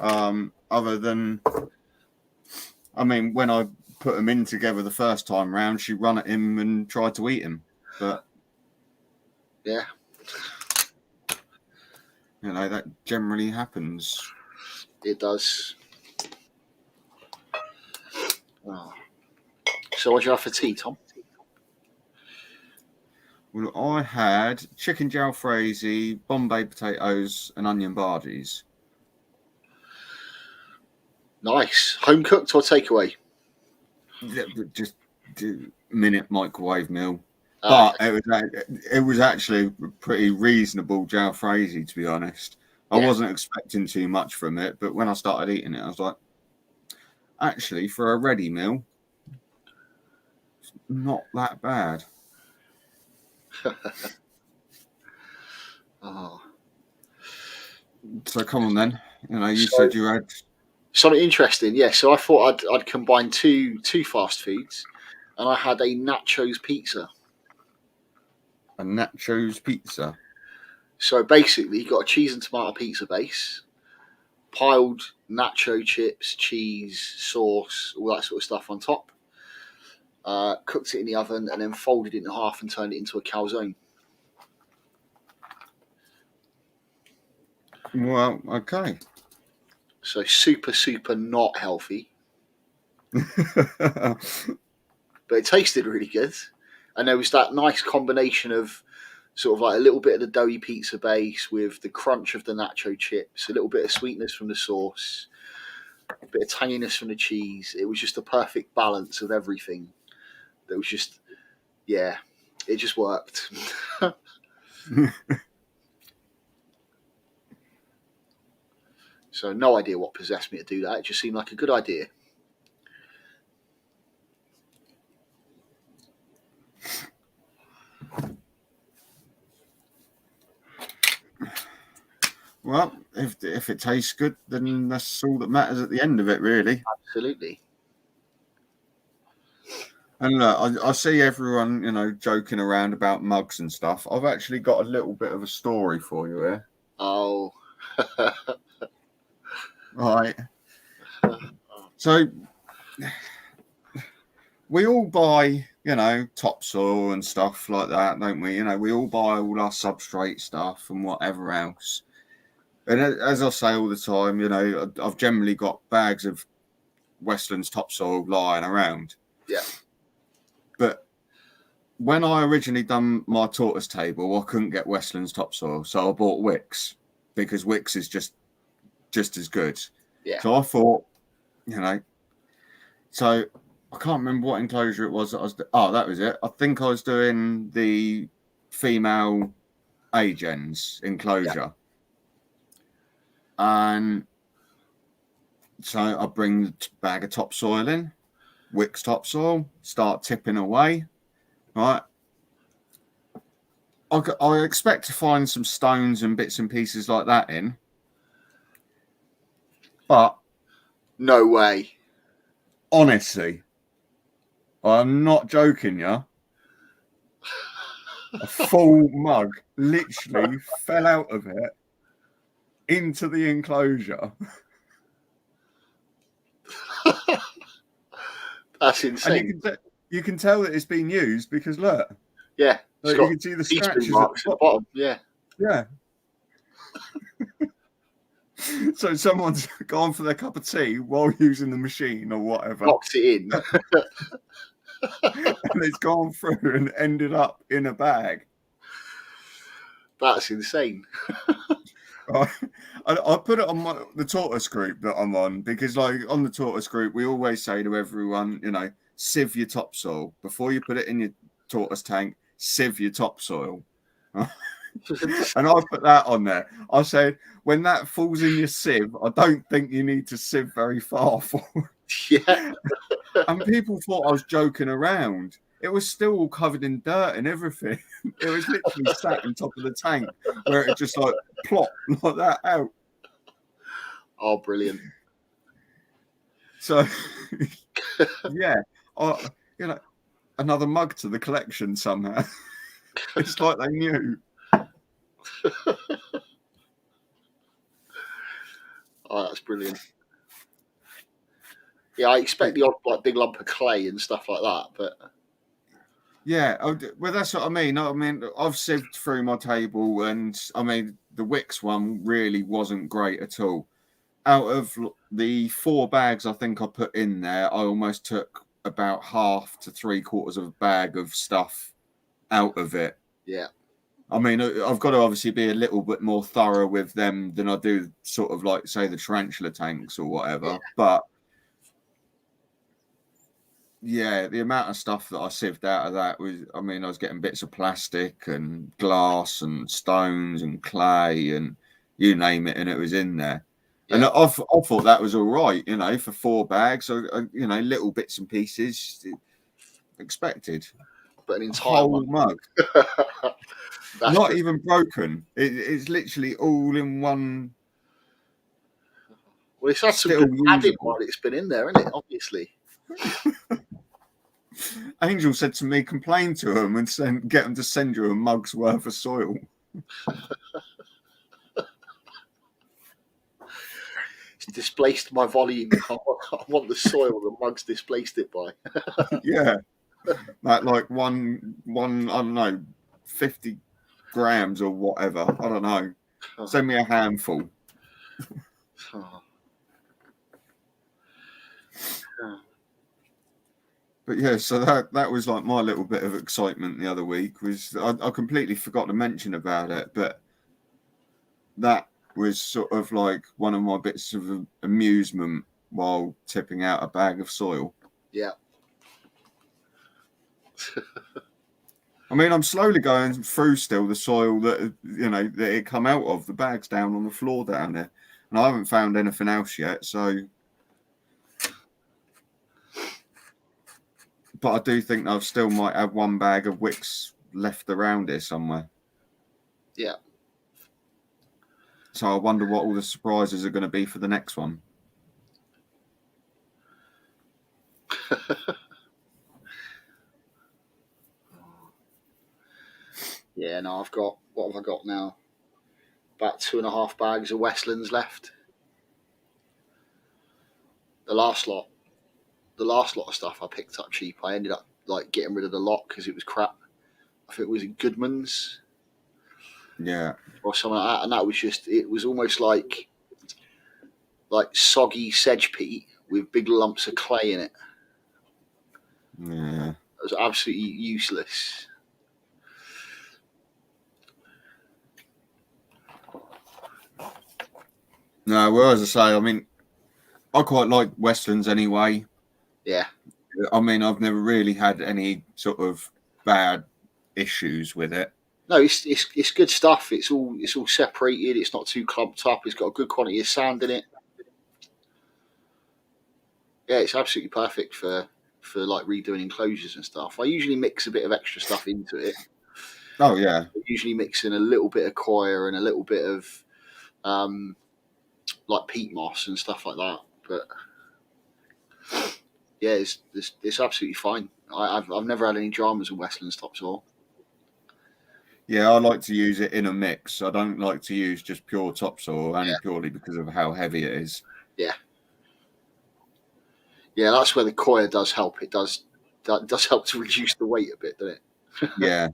other than, I mean, when I put them in together the first time round, she run at him and tried to eat him. But yeah, You know, that generally happens. It does. Oh. So what do you have for tea, Tom? Well, I had chicken jalfrezi, Bombay potatoes, and onion bhajis. Nice. Home cooked or takeaway? Just minute microwave meal. Ah, But it was actually pretty reasonable jalfrezi, to be honest. I Yeah. wasn't expecting too much from it, but when I started eating it, I was like, actually, for a ready meal, it's not that bad. Oh. So come on then. You know, you So- said you had Something interesting, yeah. So I thought I'd combine two fast foods, and I had a nachos pizza. a nachos pizza. So basically, you got a cheese and tomato pizza base, piled nacho chips, cheese, sauce, all that sort of stuff on top. Cooked it in the oven and then folded it in half and turned it into a calzone. Well, okay. So super not healthy, but it tasted really good. And there was that nice combination of sort of like a little bit of the doughy pizza base with the crunch of the nacho chips, a little bit of sweetness from the sauce, a bit of tanginess from the cheese. It was just a perfect balance of everything. There was just, yeah, it just worked. So no idea what possessed me to do that. It just seemed like a good idea. Well, if it tastes good, then that's all that matters at the end of it, really. Absolutely. And look, I see everyone, you know, joking around about mugs and stuff. I've actually got a little bit of a story for you here. Oh. Right. So we all buy, you know, topsoil and stuff like that, don't we? You know, we all buy all our substrate stuff and whatever else. And as I say all the time, you know, I've generally got bags of Westlands topsoil lying around. Yeah. But when I originally done my tortoise table, I couldn't get Westlands topsoil, so I bought Wicks because Wicks is just as good. Yeah. So I thought, you know, so I can't remember what enclosure it was that I was. Oh, that was it. I think I was doing the female Agens enclosure, and so I bring the bag of topsoil in, Wicks topsoil, start tipping away. Right. I expect to find some stones and bits and pieces like that in, but No way. honestly, I'm not joking, yeah. A full mug literally fell out of it into the enclosure. That's And insane. you can tell that it's been used because look, Yeah. like, you can see the teaspoon scratches marks at the bottom. Yeah. Yeah. So someone's gone for their cup of tea while using the machine or whatever, Boxed it in. and it's gone through and ended up in a bag. That's insane. I put it on the tortoise group that I'm on because, like, on the tortoise group, we always say to everyone, you know, sieve your topsoil before you put it in your tortoise tank. Sieve your topsoil. And I put that on there. I said, when that falls in your sieve, I don't think you need to sieve very far forward. Yeah. And people thought I was joking around. It was still all covered in dirt and everything. It was literally sat on top of the tank where it just like plopped like that out. Oh, brilliant. So, yeah, you know, another mug to the collection somehow. It's like they knew. Oh, that's brilliant. Yeah, I expect the odd like big lump of clay and stuff like that, but Yeah, well, that's what I mean. I've sieved through my table, and I mean, the Wicks one really wasn't great at all. Out of the 4 bags I think I put in there, I almost took about half to 3/4 of a bag of stuff out of it. Yeah. I mean, I've got to obviously be a little bit more thorough with them than I do sort of like, say, the tarantula tanks or whatever. Yeah. But yeah, the amount of stuff that I sieved out of that was, I mean, I was getting bits of plastic and glass and stones and clay and you name it, and it was in there. Yeah. And I thought that was all right, you know, for 4 bags. So, you know, little bits and pieces expected. But an entire Whole mug. That's Not even broken. It's literally all in one. Well, it's had some Still good padding usable. while it's been in there, isn't it? Obviously. Angel said to me, complain to them and get them to send you a mug's worth of soil. It's displaced my volume. I want the soil the mug's displaced it by. Yeah. Like one, I don't know, 50 grams or whatever. I don't know. Send me a handful. Oh. But yeah, so that was like my little bit of excitement the other week. Was I completely forgot to mention about it, but that was sort of like one of my bits of amusement while tipping out a bag of soil. Yeah. I mean, I'm slowly going through still the soil that, you know, that it come out of. The bag's down on the floor down there, and I haven't found anything else yet. So, but I do think I still might have 1 bag of Wicks left around here somewhere. Yeah. So I wonder what all the surprises are going to be for the next one. Yeah, no, I've got, what have I got now? About 2.5 bags of Westlands left. The last lot of stuff I picked up cheap. I ended up like getting rid of the lot because it was crap. I think it was in Goodman's. Yeah. Or something like that. And that was just, it was almost like soggy sedge peat with big lumps of clay in it. Yeah. It was absolutely useless. No, well, as I say, I mean, I quite like Westlands anyway. Yeah. I mean, I've never really had any sort of bad issues with it. No, it's good stuff. It's all separated. It's not too clumped up. It's got a good quantity of sand in it. Yeah, it's absolutely perfect for like redoing enclosures and stuff. I usually mix a bit of extra stuff into it. Oh yeah. I usually mix in a little bit of coir and a little bit of like peat moss and stuff like that. But yeah, it's absolutely fine. I've never had any dramas with Westlands topsoil. Yeah, I like to use it in a mix. I don't like to use just pure topsoil, only purely because of how heavy it is. Yeah. Yeah, that's where the coir does help. It does help to reduce the weight a bit, doesn't it? Yeah.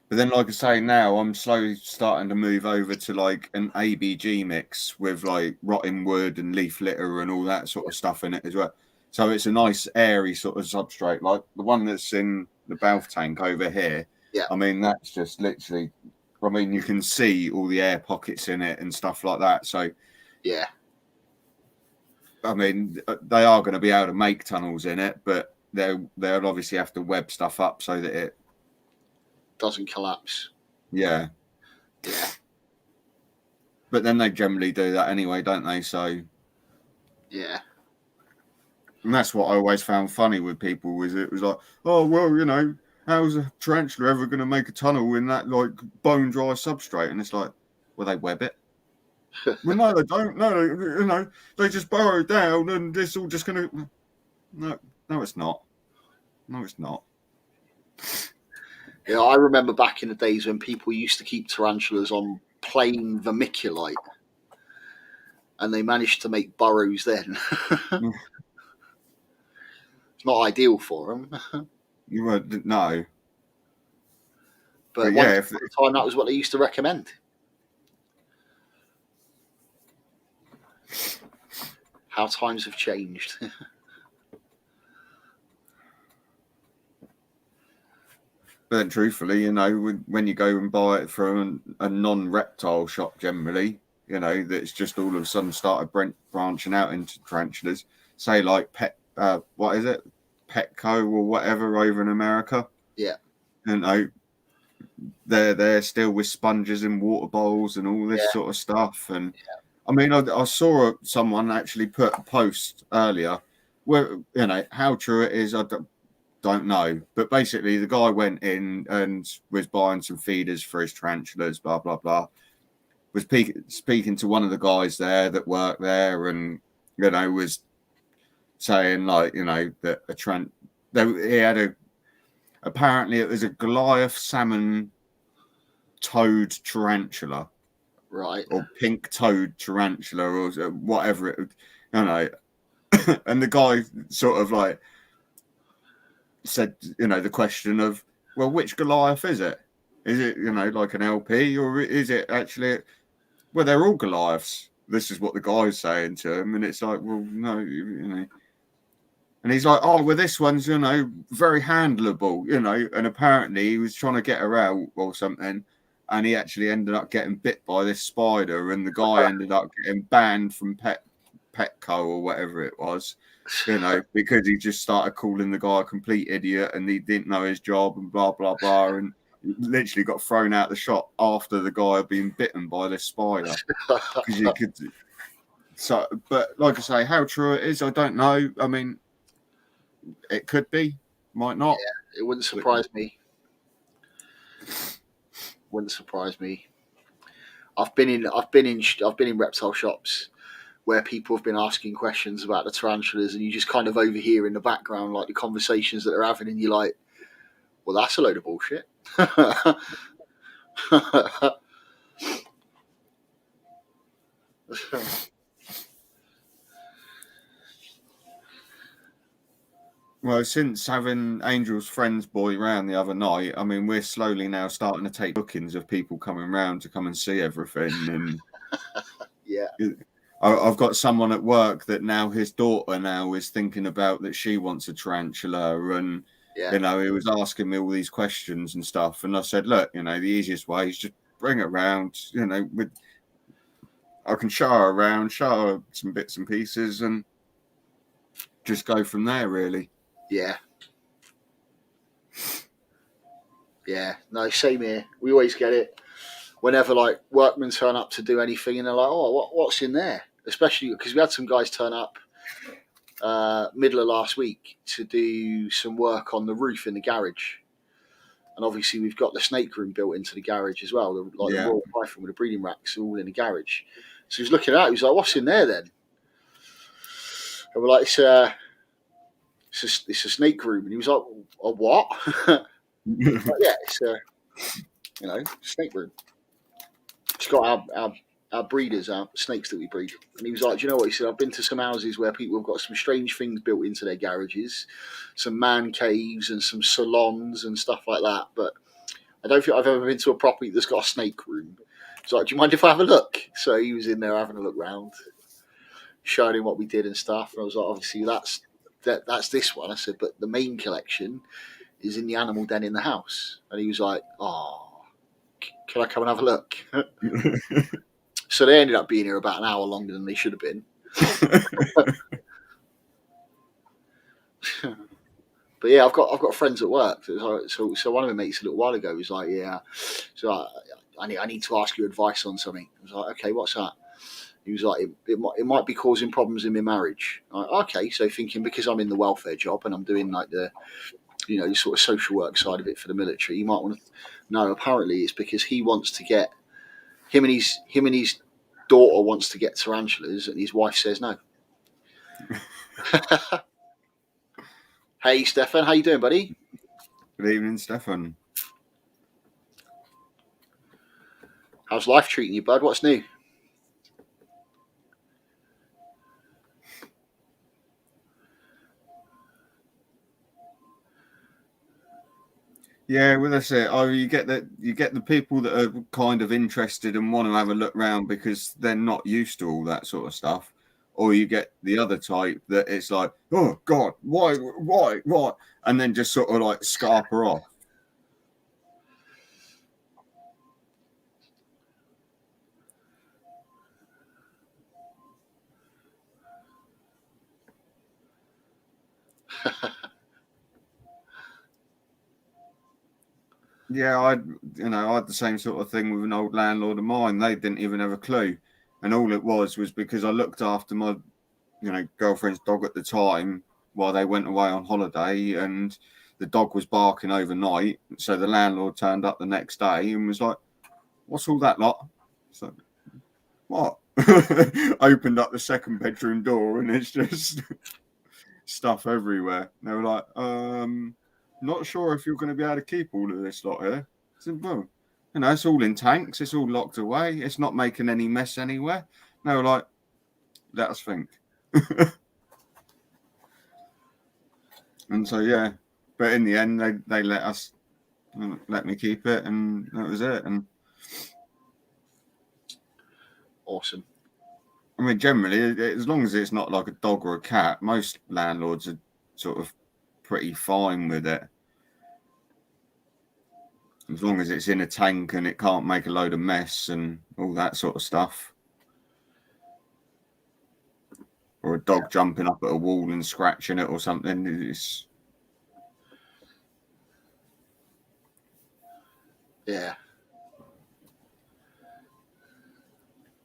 But then, like I say, now I'm slowly starting to move over to like an ABG mix with like rotting wood and leaf litter and all that sort of stuff in it as well. So it's a nice airy sort of substrate, like the one that's in the Balf tank over here. Yeah. I mean, that's just literally, I mean, you can see all the air pockets in it and stuff like that. So yeah. I mean, they are going to be able to make tunnels in it, but they'll obviously have to web stuff up so that it doesn't collapse. Yeah. Yeah. But then they generally do that anyway, don't they? So yeah. And that's what I always found funny with people was it was like, oh well, you know, how's a tarantula ever going to make a tunnel in that like bone dry substrate? And it's like, well, they web it. Well, no, they don't. No, you know, they just burrow down, and it's all just going to. No, it's not. No, it's not. Yeah, I remember back in the days when people used to keep tarantulas on plain vermiculite, and they managed to make burrows then. It's not ideal for them. No. But yeah, once upon a time, that was what they used to recommend. How times have changed. But then truthfully, you know, when you go and buy it from a non-reptile shop generally, you know, that's just all of a sudden started branching out into tarantulas, say like what is it? Petco or whatever over in America. Yeah. You know, they're still with sponges and water bowls and all this sort of stuff. And I mean, I saw someone actually put a post earlier where, you know, how true it is, I don't know, but basically the guy went in and was buying some feeders for his tarantulas, blah blah blah. Was speaking to one of the guys there that worked there, and you know, was saying like, you know, that he had apparently it was a Goliath salmon toad tarantula, Right. or pink toad tarantula, or whatever it, you know. And the guy sort of like said, you know, the question of, well, which Goliath is it? Is it, you know, like an LP, or is it actually, well, they're all Goliaths. This is what the guy's saying to him. And it's like, well, no, you know. And he's like, oh, well, this one's, you know, very handleable, you know. And apparently he was trying to get her out or something. And he actually ended up getting bit by this spider. And the guy ended up getting banned from Petco or whatever it was, you know, because he just started calling the guy a complete idiot and he didn't know his job and blah, blah, blah. And literally got thrown out the shop after the guy had been bitten by this spider. Because you could. So, but like I say, how true it is, I don't know. I mean, it could be, might not. Yeah, it wouldn't surprise me. Wouldn't surprise me. I've been in reptile shops where people have been asking questions about the tarantulas, and you just kind of overhear in the background like the conversations that they're having, and you're like, well, that's a load of bullshit. Well, since having Angel's friends boy round the other night, I mean, we're slowly now starting to take bookings of people coming round to come and see everything. And yeah, I've got someone at work that now his daughter now is thinking about that she wants a tarantula, and you know, he was asking me all these questions and stuff. And I said, look, you know, the easiest way is just bring it around. You know, I can show her around, show her some bits and pieces, and just go from there, really. Yeah. Yeah. No, same here. We always get it. Whenever like workmen turn up to do anything, and they're like, "Oh, what's in there?" Especially because we had some guys turn up middle of last week to do some work on the roof in the garage, and obviously we've got the snake room built into the garage as well, the Royal Python with the breeding racks all in the garage. So he was looking at it, he was like, "What's in there then?" And we're like, "It's a snake room," and he was like, "A what?" Like, yeah, it's a snake room. It's got our breeders, our snakes that we breed. And he was like, do you know what? He said, I've been to some houses where people have got some strange things built into their garages, some man caves and some salons and stuff like that. But I don't think I've ever been to a property that's got a snake room. He's like, do you mind if I have a look? So he was in there having a look round, showing him what we did and stuff. And I was like, obviously that's this one. I said, but the main collection is in the animal den in the house. And he was like, oh, can I come and have a look? So they ended up being here about an hour longer than they should have been. But yeah, I've got friends at work. So one of my mates a little while ago was like, yeah, so I need to ask your advice on something. I was like, okay, what's that? He was like, it might be causing problems in my marriage. Like, okay, so thinking because I'm in the welfare job and I'm doing like the sort of social work side of it for the military, you might want to know. Apparently, it's because he wants to get him and his daughter wants to get tarantulas, and his wife says no. Hey, Stefan, how you doing, buddy? Good evening, Stefan. How's life treating you, bud? What's new? Yeah, well, that's it. Oh, you get the people that are kind of interested and want to have a look round because they're not used to all that sort of stuff, or you get the other type that it's like, oh God, why, and then just sort of like scarper off. Yeah, I had the same sort of thing with an old landlord of mine. They didn't even have a clue, and all it was because I looked after my, girlfriend's dog at the time while they went away on holiday, and the dog was barking overnight. So the landlord turned up the next day and was like, "What's all that lot?" So, what? Opened up the second bedroom door, and it's just stuff everywhere. They were like, not sure if you're going to be able to keep all of this lot here. I said, well, it's all in tanks. It's all locked away. It's not making any mess anywhere. They were like, let us think. And so, yeah. But in the end, they let me keep it, and that was it. And Awesome. I mean, generally, as long as it's not like a dog or a cat, most landlords are sort of pretty fine with it. As long as it's in a tank and it can't make a load of mess and all that sort of stuff. Or a dog jumping up at a wall and scratching it or something. Yeah.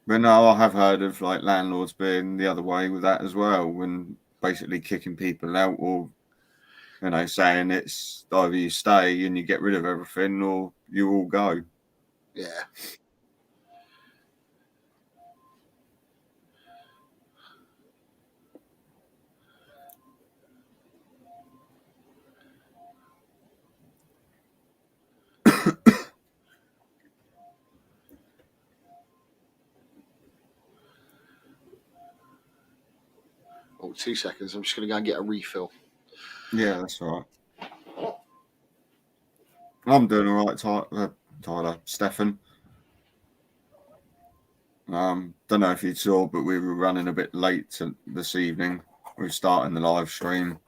But no, I have heard of like landlords being the other way with that as well, when basically kicking people out, or saying it's either you stay and you get rid of everything or you all go. Yeah. Oh, 2 seconds. I'm just going to go and get a refill. Yeah, that's all right. I'm doing all right, Tyler, Stefan. Don't know if you saw, but we were running a bit late this evening. We were starting the live stream,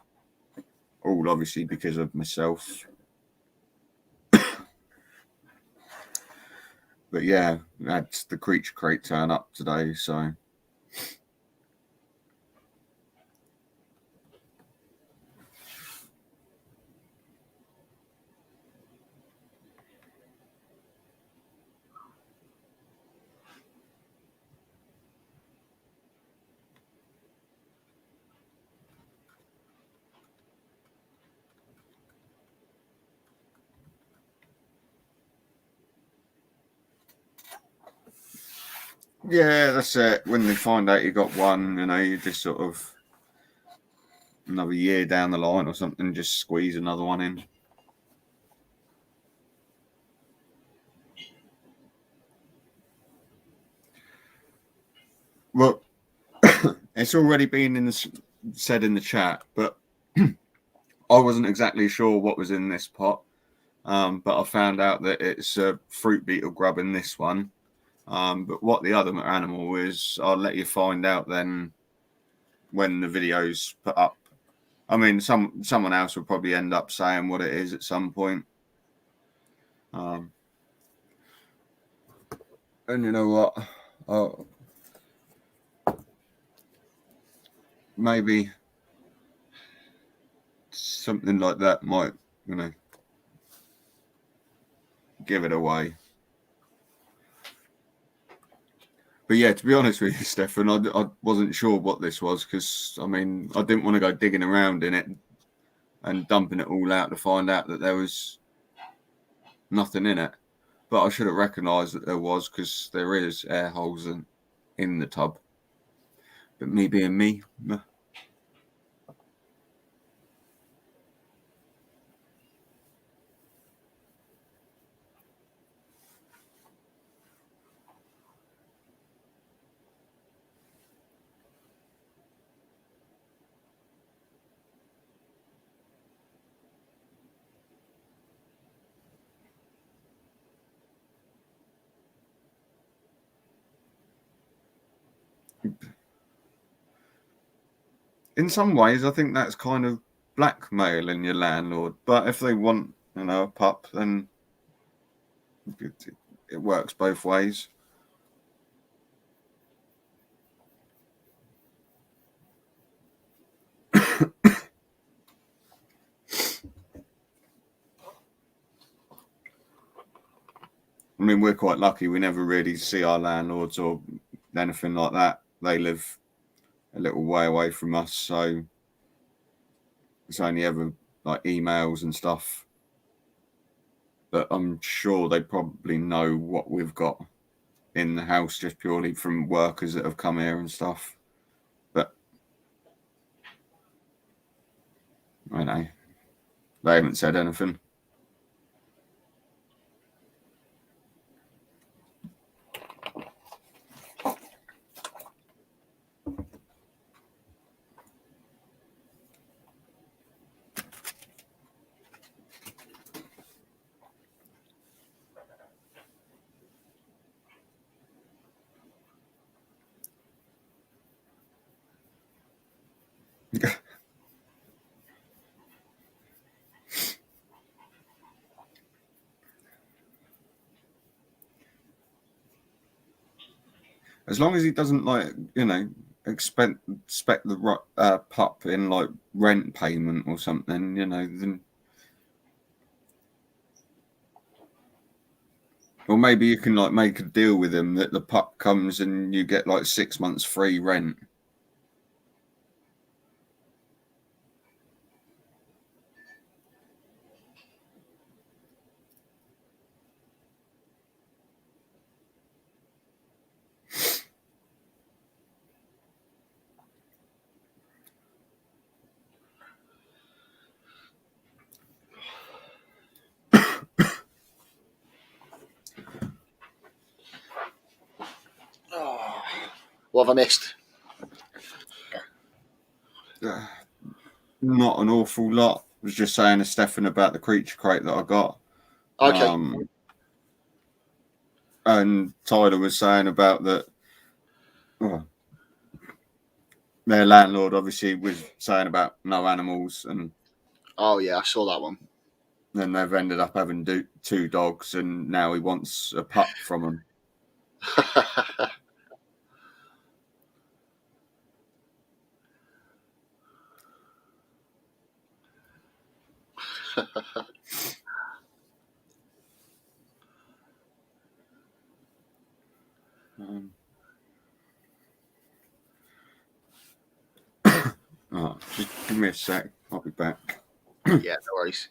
all obviously because of myself. But yeah, we had the creature crate turn up today, so. Yeah, that's it. When they find out you got one, you just sort of another year down the line or something, just squeeze another one in. Well, it's already been said in the chat, but I wasn't exactly sure what was in this pot. But I found out that it's a fruit beetle grub in this one. But what the other animal is, I'll let you find out then when the video's put up. I mean, someone else will probably end up saying what it is at some point. And you know what? Maybe something like that might, give it away. But yeah, to be honest with you, Stefan, I wasn't sure what this was because, I mean, I didn't want to go digging around in it and dumping it all out to find out that there was nothing in it. But I should have recognised that there was, because there is air holes in the tub. But me being me. in some ways, I think that's kind of blackmailing your landlord. But if they want, a pup, then it works both ways. I mean, we're quite lucky. We never really see our landlords or anything like that. They live a little way away from us, so it's only ever like emails and stuff. But I'm sure they probably know what we've got in the house just purely from workers that have come here and stuff. But I know they haven't said anything. As long as he doesn't expect the pup in like rent payment or something, then. Or maybe you can like make a deal with him that the pup comes and you get like 6 months free rent. What have I missed? Not an awful lot. I was just saying to Stefan about the creature crate that I got. Okay. And Tyler was saying about that. Their landlord obviously was saying about no animals, and Oh yeah, I saw that one. then they've ended up having 2 dogs, and now he wants a pup from them. Just give me a sec. I'll be back. Yeah, no worries.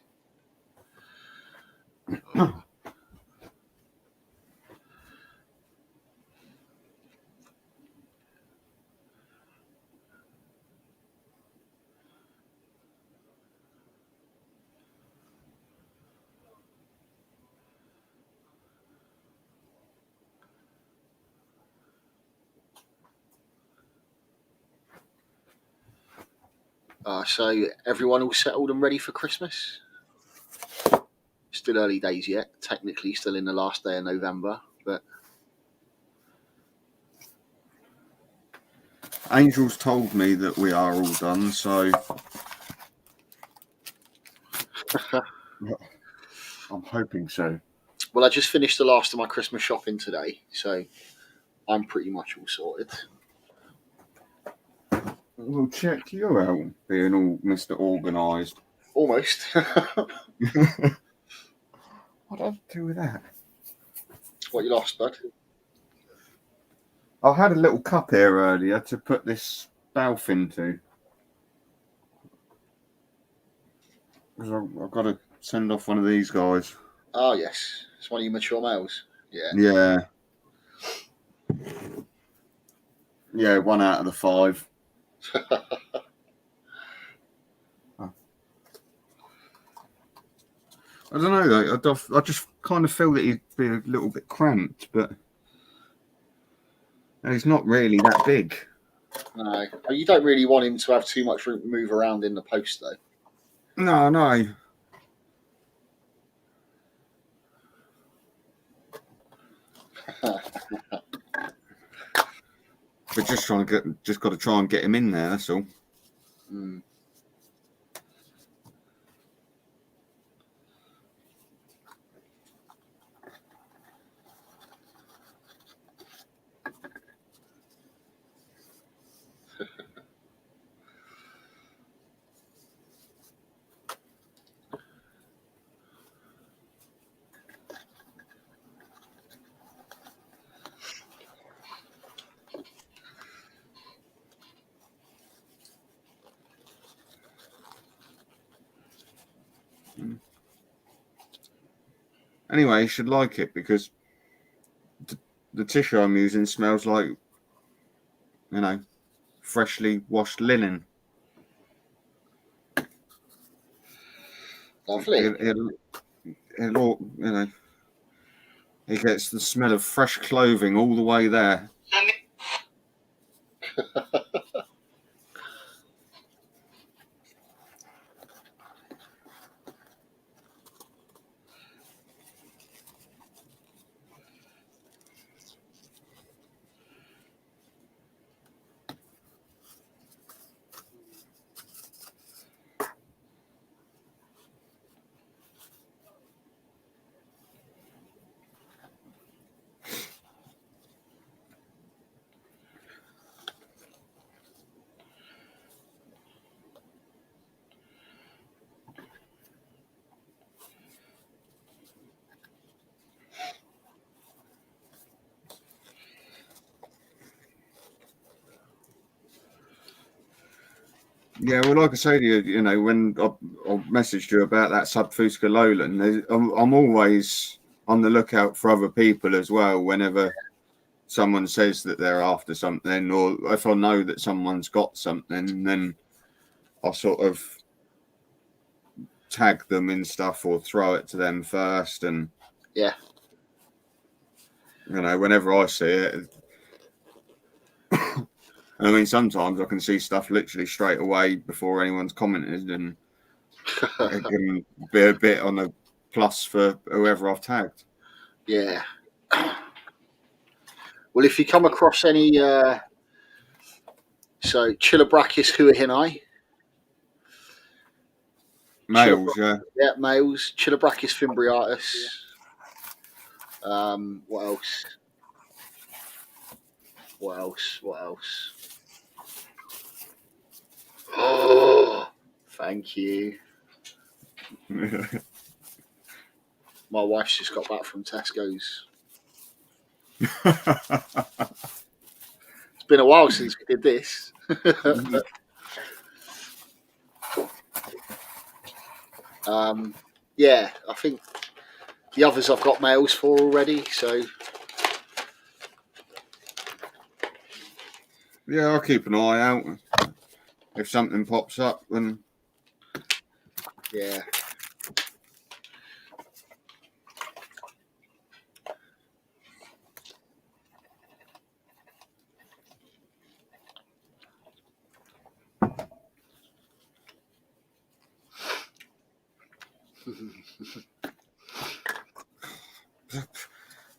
So everyone all settled and ready for Christmas? Still early days yet. Technically, still in the last day of November, but Angel's told me that we are all done, so I'm hoping so. well, I just finished the last of my Christmas shopping today, so I'm pretty much all sorted. Well, check you out, being all Mr. Organised. Almost. What did I do with that? What you lost, bud? I had a little cup here earlier to put this Balf into. Because I've got to send off one of these guys. Oh yes, it's one of your mature males. Yeah. Yeah. Yeah, 1 out of the 5. I don't know though. I just kind of feel that he'd be a little bit cramped, but he's not really that big. No, you don't really want him to have too much room to move around in the post, though. No. We're just got to try and get him in there. That's all. Mm. Anyway, you should like it because the tissue I'm using smells like, freshly washed linen. Lovely. It all, it gets the smell of fresh clothing all the way there. Yeah, well, like I say to you, when I messaged you about that Subfusca Lowland, I'm always on the lookout for other people as well. Whenever someone says that they're after something, or if I know that someone's got something, then I'll sort of tag them in stuff or throw it to them first. And Yeah. whenever I see it, I mean, sometimes I can see stuff literally straight away before anyone's commented, and it can be a bit on a plus for whoever I've tagged. Yeah. Well, if you come across any, so Chilobrachys huahinai, Males, yeah. Yeah, males. Chilobrachys fimbriatus. What else? What else? Oh, thank you. My wife's just got back from Tesco's. It's been a while since we did this. Yeah, I think the others I've got males for already, so yeah, I'll keep an eye out. If something pops up, then yeah.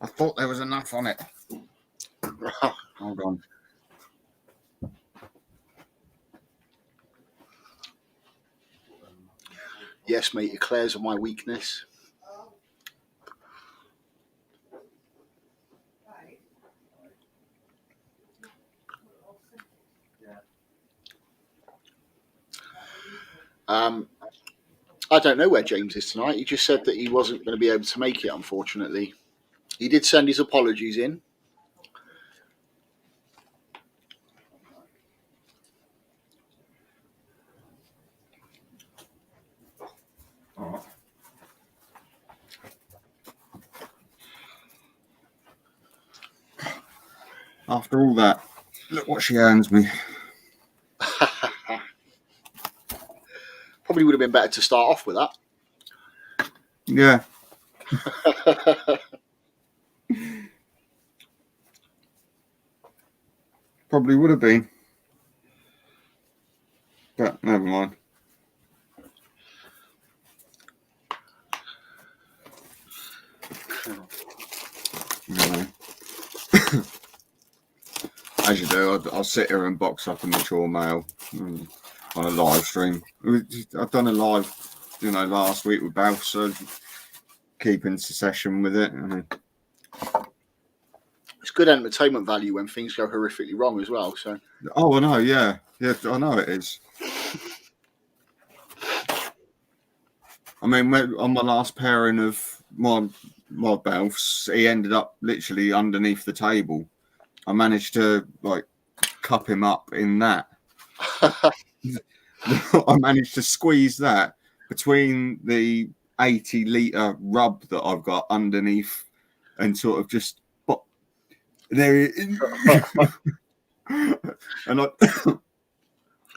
I thought there was enough on it. Hold on. Yes, mate, eclairs are my weakness. I don't know where James is tonight. He just said that he wasn't going to be able to make it, unfortunately. He did send his apologies in. After all that, look what she earns me. Probably would have been better to start off with that. Yeah. Probably would have been. But never mind. As you do, I'll sit here and box up a mature male. on a live stream. I've done a live, last week with Balf, so keeping secession with it. It's good entertainment value when things go horrifically wrong as well. So. Oh, I know, yeah, I know it is. I mean, on my last pairing of my Balfs, he ended up literally underneath the table. I managed to cup him up in that. I managed to squeeze that between the 80-litre rub that I've got underneath, and sort of just there.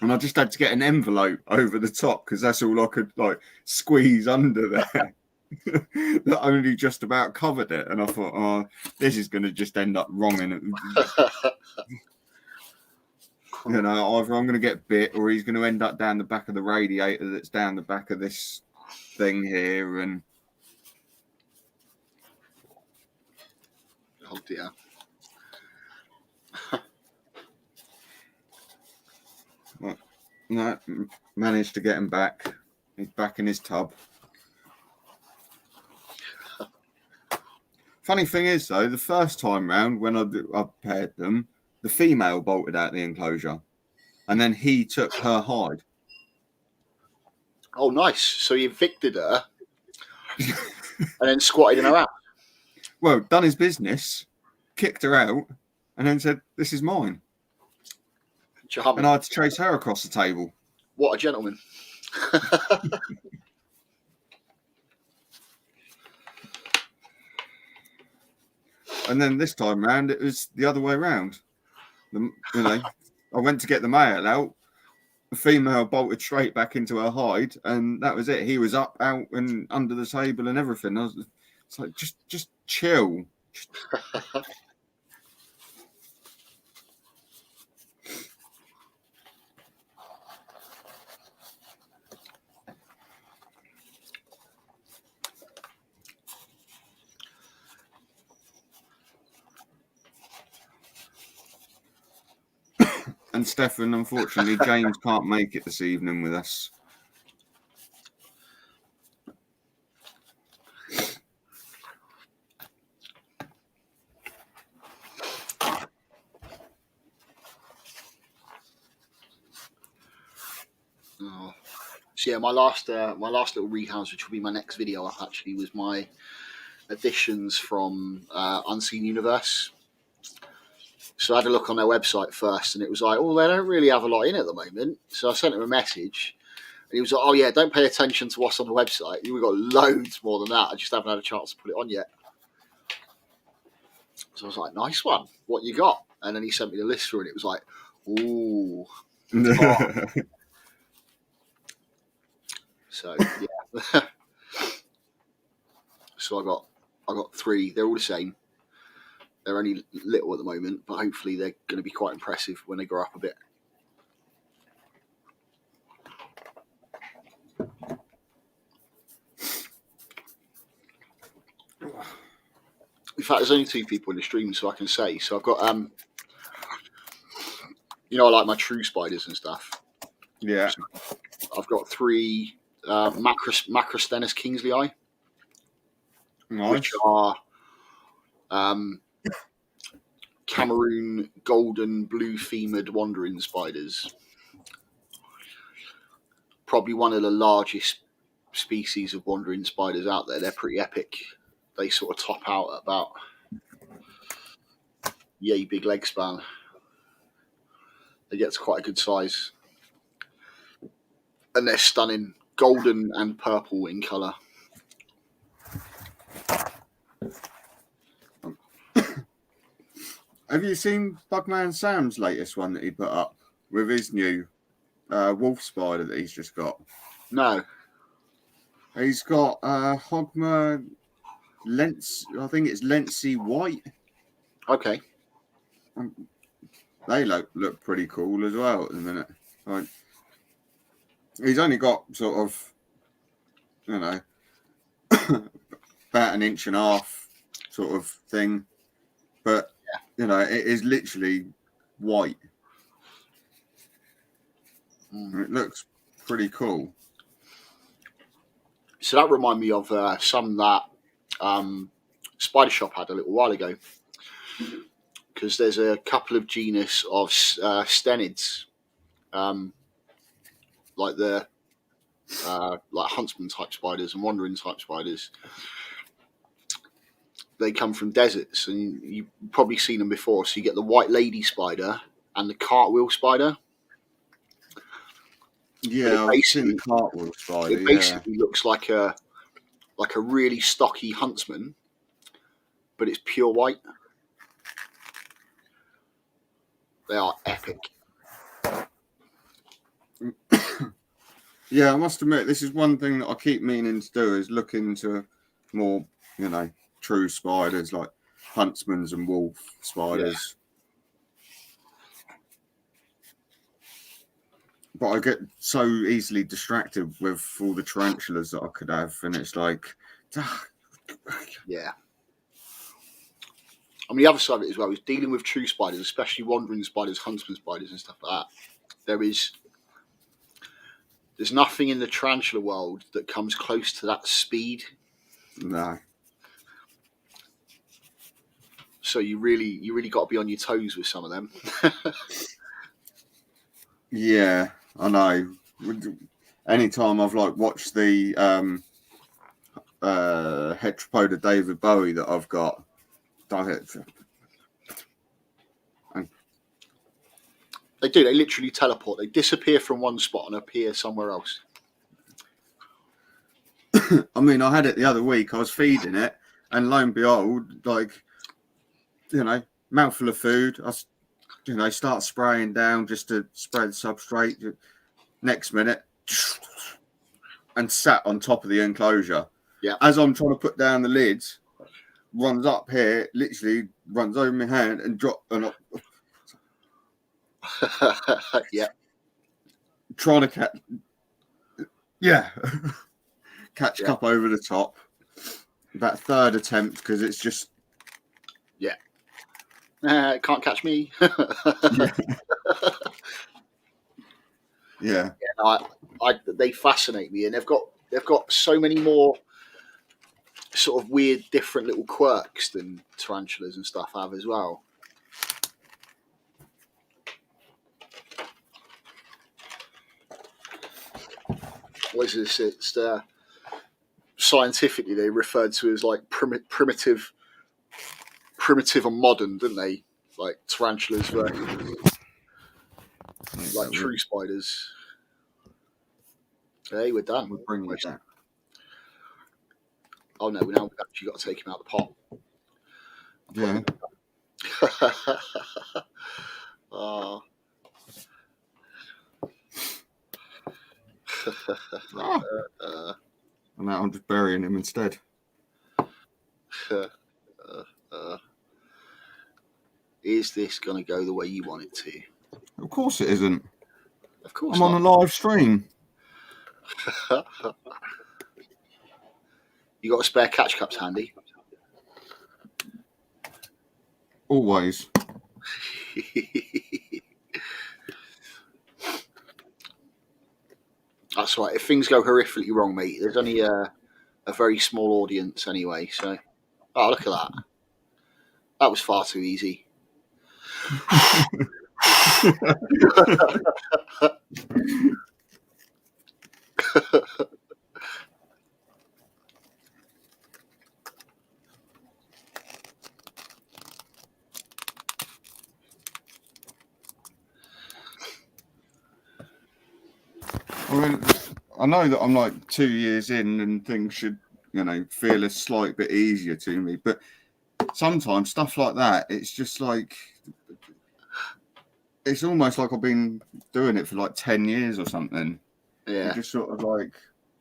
and I just had to get an envelope over the top because that's all I could squeeze under there. That only just about covered it, and I thought, oh, this is going to just end up wrong, and either I'm going to get bit, or he's going to end up down the back of the radiator that's down the back of this thing here, and oh dear. No, managed to get him back. He's back in his tub. Funny thing is, though, the first time round when I paired them, the female bolted out the enclosure, and then he took her hide. Oh, nice. So he evicted her and then squatted in her out. Well, done his business, kicked her out, and then said, "This is mine." Charming. And I had to chase her across the table. What a gentleman. And then this time round, it was the other way round. I went to get the male out. The female bolted straight back into her hide, and that was it. He was up, out, and under the table and everything. It's like, just chill. And Stefan, unfortunately, James can't make it this evening with us. Oh. So yeah, my last little rehouse, which will be my next video up, actually was my additions from Unseen Universe. So I had a look on their website first, and it was like, oh, they don't really have a lot in at the moment. So I sent him a message, and he was like, oh yeah, don't pay attention to what's on the website. We've got loads more than that. I just haven't had a chance to put it on yet. So I was like, nice one. What you got? And then he sent me the list through, and it was like, ooh. Oh. So yeah. So I got 3. They're all the same. They're only little at the moment, but hopefully they're going to be quite impressive when they grow up a bit. In fact, there's only 2 people in the stream, so I can say. So I've got, I like my true spiders and stuff. Yeah. So I've got 3 Macrosthenus Kingsley, Nice. which are Cameroon golden blue femered wandering spiders. Probably one of the largest species of wandering spiders out there. They're pretty epic. They sort of top out at about yay big leg span. They get to quite a good size. And they're stunning. Golden and purple in colour. Have you seen Bugman Sam's latest one that he put up with his new wolf spider that he's just got? No. He's got Hogma Lens. I think it's Lency White. Okay. They look pretty cool as well at the minute. He's only got sort of, about 1.5 inches sort of thing, but it is literally white. And it looks pretty cool. So that reminded me of some that Spider Shop had a little while ago, because there's a couple of genus of stenids, like the like huntsman type spiders and wandering type spiders. They come from deserts, and you've probably seen them before. So you get the white lady spider and the cartwheel spider. Yeah, I've seen the cartwheel spider. It basically looks like a really stocky huntsman, but it's pure white. They are epic. Yeah, I must admit, this is one thing that I keep meaning to do, is look into more, true spiders, like huntsmans and wolf spiders. Yeah. But I get so easily distracted with all the tarantulas that I could have, and it's like, yeah. I mean, the other side of it as well is dealing with true spiders, especially wandering spiders, huntsman spiders, and stuff like that. There's nothing in the tarantula world that comes close to that speed. No. So you really got to be on your toes with some of them. Yeah, I know. Anytime I've watched the Heteropoda David Bowie that I've got, They do. They literally teleport. They disappear from one spot and appear somewhere else. I mean, I had it the other week. I was feeding it, and lo and behold, mouthful of food. I start spraying down just to spray the substrate. Next minute, and sat on top of the enclosure. Yeah. As I'm trying to put down the lids, runs up here, literally runs over my hand and drop. Yeah. Trying to catch. Yeah. Catch cup over the top. About third attempt, because it's just. Yeah. Can't catch me. Yeah. They fascinate me, and they've got so many more sort of weird, different little quirks than tarantulas and stuff have as well. What is this? It's scientifically they referred to as like primitive and modern, didn't they? Like tarantulas versus like true spiders. Hey, we're done. We'll bring it back. Oh no, now we've actually got to take him out of the pot. Yeah. Oh. And now I'm just burying him instead. Is this going to go the way you want it to? Of course it isn't. Of course I'm on a live stream. You got a spare catch cups handy? Always. That's right. If things go horrifically wrong, mate, there's only a very small audience anyway. So, oh, look at that. That was far too easy. I mean, I know that I'm like 2 years in and things should, feel a slight bit easier to me. But sometimes stuff like that, it's just like, it's almost like I've been doing it for like 10 years or something. Yeah. You just sort of like,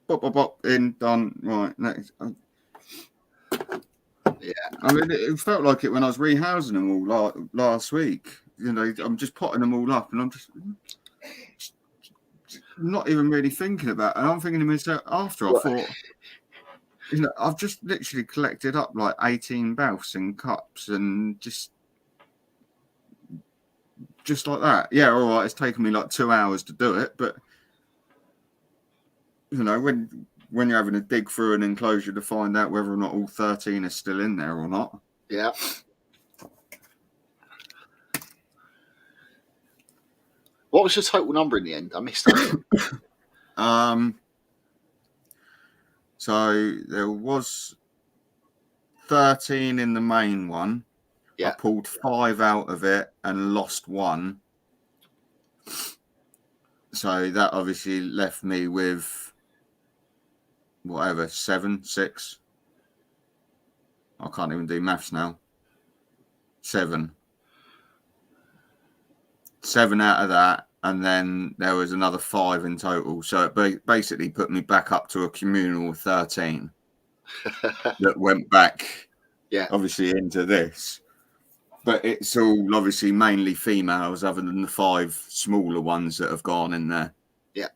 bop, in, done, right, next. Yeah. I mean, it felt like it when I was rehousing them all last week. I'm just potting them all up and I'm just not even really thinking about it. And I'm thinking to myself after, I thought, I've just literally collected up like 18 baths and cups and just just like that. Yeah, all right. It's taken me like 2 hours to do it, but you know, when you're having to dig through an enclosure to find out whether or not all 13 are still in there or not. Yeah. What was the total number in the end? I missed that. So there was 13 in the main one. Yeah. I pulled 5 out of it and lost 1. So that obviously left me with whatever, 7, 6. I can't even do maths now. 7 out of that. And then there was another 5 in total. So it basically put me back up to a communal 13 that went back, obviously, into this. But it's all obviously mainly females, other than the 5 smaller ones that have gone in there. Yeah.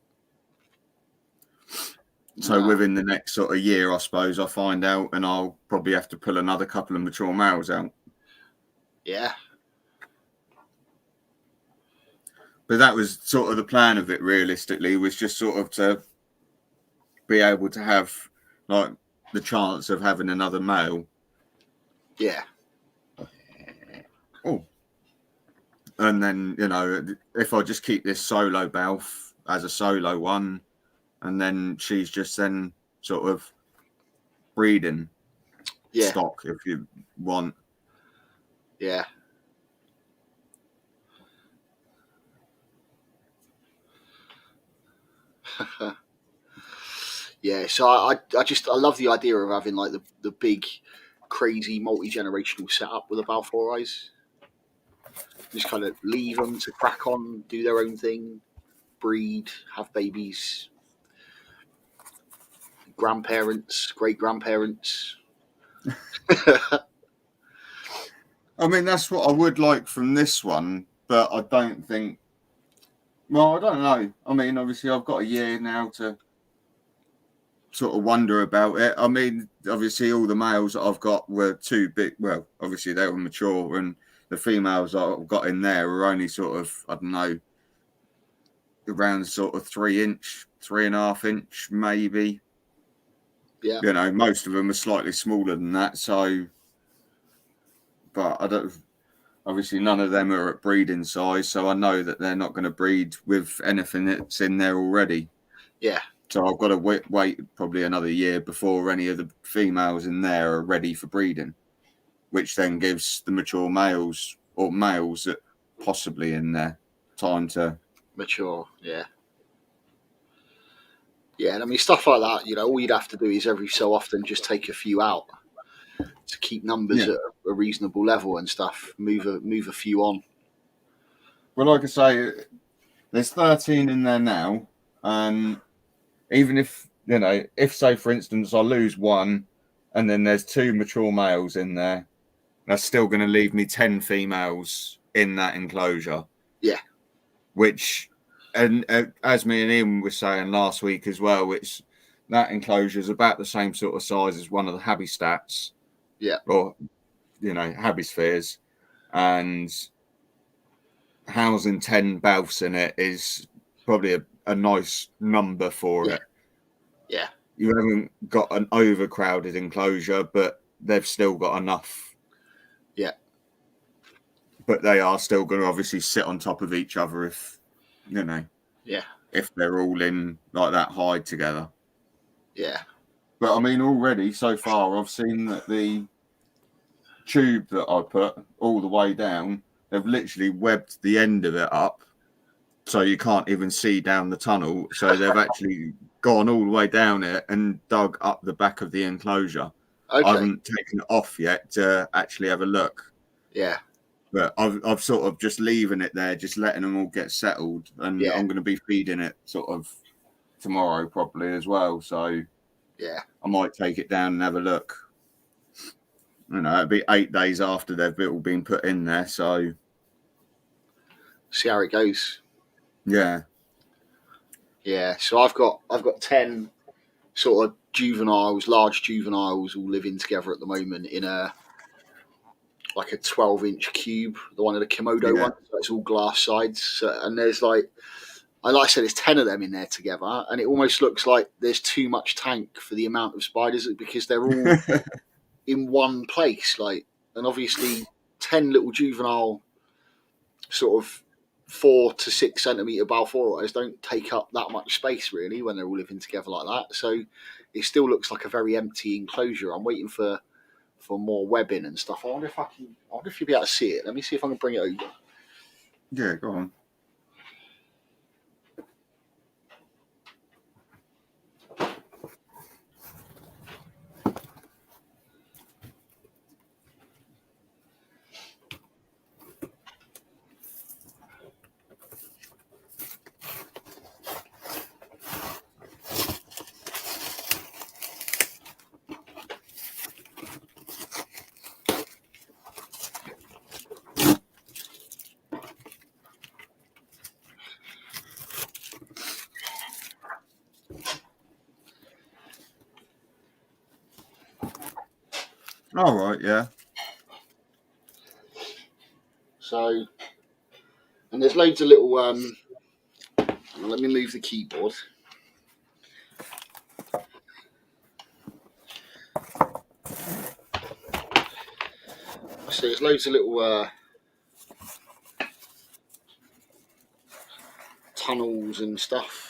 So within the next sort of year, I suppose, I'll find out, and I'll probably have to pull another couple of mature males out. Yeah. But that was sort of the plan of it, realistically, was just sort of to be able to have like the chance of having another male. Yeah. Oh. And then, you know, if I just keep this solo Balf as a solo one, and then she's just then sort of breeding stock if you want. Yeah. Yeah, so I love the idea of having like the big, crazy multi-generational setup with the Balfour eyes. Just kind of leave them to crack on, do their own thing, breed, have babies, grandparents, great grandparents. I mean, that's what I would like from this one, but I don't think. Well, I don't know. I mean, obviously, I've got a year now to sort of wonder about it. I mean, obviously, all the males that I've got were too big. Well, obviously, they were mature, and the females that I've got in there were only sort of, I don't know, around sort of 3 inch, 3.5 inch, maybe. Yeah. You know, most of them are slightly smaller than that. So, but I don't. Obviously, none of them are at breeding size, so I know that they're not going to breed with anything that's in there already. Yeah. So I've got to wait probably another year before any of the females in there are ready for breeding, which then gives the mature males or males that possibly in there time to mature. Yeah. Yeah, and I mean stuff like that. You know, all you'd have to do is every so often just take a few out to keep numbers at a reasonable level and stuff. Move a few on. Well, like I say, there's 13 in there now, and even if you know, if say for instance I lose 1, and then there's 2 mature males in there, that's still going to leave me 10 females in that enclosure. Yeah. Which, and as me and Ian were saying last week as well, it's that enclosure is about the same sort of size as one of the Habistats. Yeah. Or, you know, Habispheres, and housing 10 Balfs in it is probably a nice number for it. Yeah. You haven't got an overcrowded enclosure, but they've still got enough. Yeah. But they are still going to obviously sit on top of each other if, you know, if they're all in like that hide together. Yeah. But I mean, already so far, I've seen that the tube that I put all the way down, they've literally webbed the end of it up so you can't even see down the tunnel. So they've actually gone all the way down it and dug up the back of the enclosure. Okay. I haven't taken it off yet to actually have a look. Yeah. But I've sort of just leaving it there, just letting them all get settled. And I'm going to be feeding it sort of tomorrow probably as well. So I might take it down and have a look. You know, it'll be 8 days after they've all been put in there. So see how it goes. Yeah. Yeah. So I've got 10 sort of juveniles, large juveniles, all living together at the moment in a like a 12-inch cube, the one of the Komodo Yeah. one. So it's all glass sides, and there's like I said, there's 10 of them in there together, and it almost looks like there's too much tank for the amount of spiders because they're all in one place. Like, and obviously, 10 little juvenile sort of 4 to 6 centimeter Balfourites don't take up that much space really when they're all living together like that. So it still looks like a very empty enclosure. I'm waiting for more webbing and stuff. I wonder if you'll be able to see it. Let me see if I can bring it over. Yeah, go on. All right, yeah. So, and there's loads of little. Let me move the keyboard. So there's loads of little tunnels and stuff.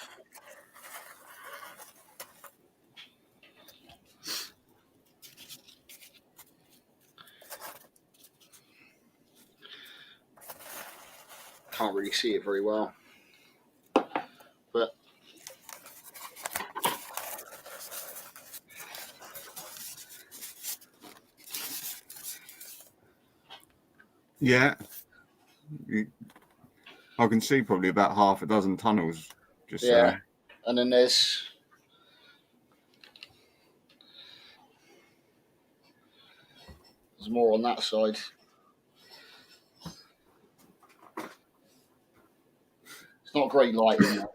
Can't really see it very well, but Yeah. I can see probably about half a dozen tunnels just yeah. there. And then there's more on that side. It's not great lighting. No.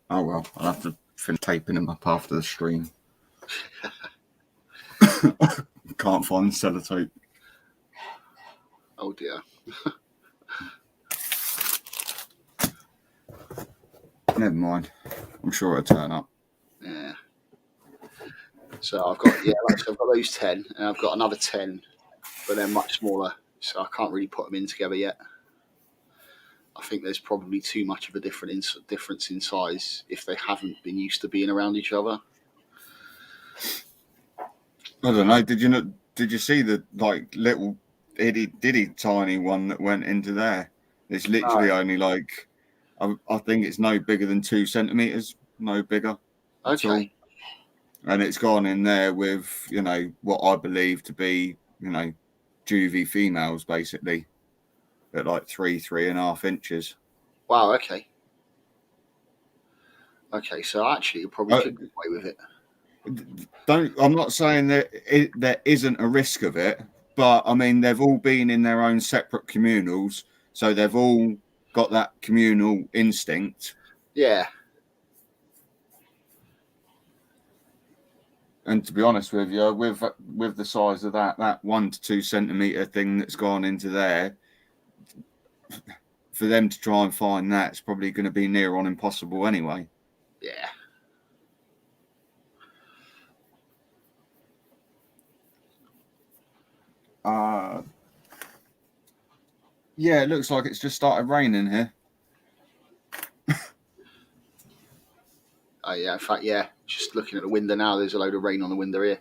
Oh well, I'll have to finish taping them up after the stream. Can't find sellotape. Oh dear. Never mind. I'm sure it'll turn up. Yeah. So I've got I've got those 10, and I've got another 10, but they're much smaller, so I can't really put them in together yet. I think there's probably too much of a difference in size if they haven't been used to being around each other. I don't know. Did you see the like little itty ditty tiny one that went into there? It's literally only like I think it's no bigger than 2 centimeters, no bigger. Okay. And it's gone in there with what I believe to be juvie females, basically, at like 3.5 inches. Wow. Okay. Okay. So actually, you probably could get away with it. I'm not saying that there isn't a risk of it, but I mean, they've all been in their own separate communals, so they've all got that communal instinct. Yeah. And to be honest with you, with the size of that 1 to 2 centimeter thing that's gone into there, for them to try and find that's probably going to be near on impossible anyway. Yeah. Yeah, it looks like it's just started raining here. Oh yeah. In fact, yeah. Just looking at the window now, there's a load of rain on the window here,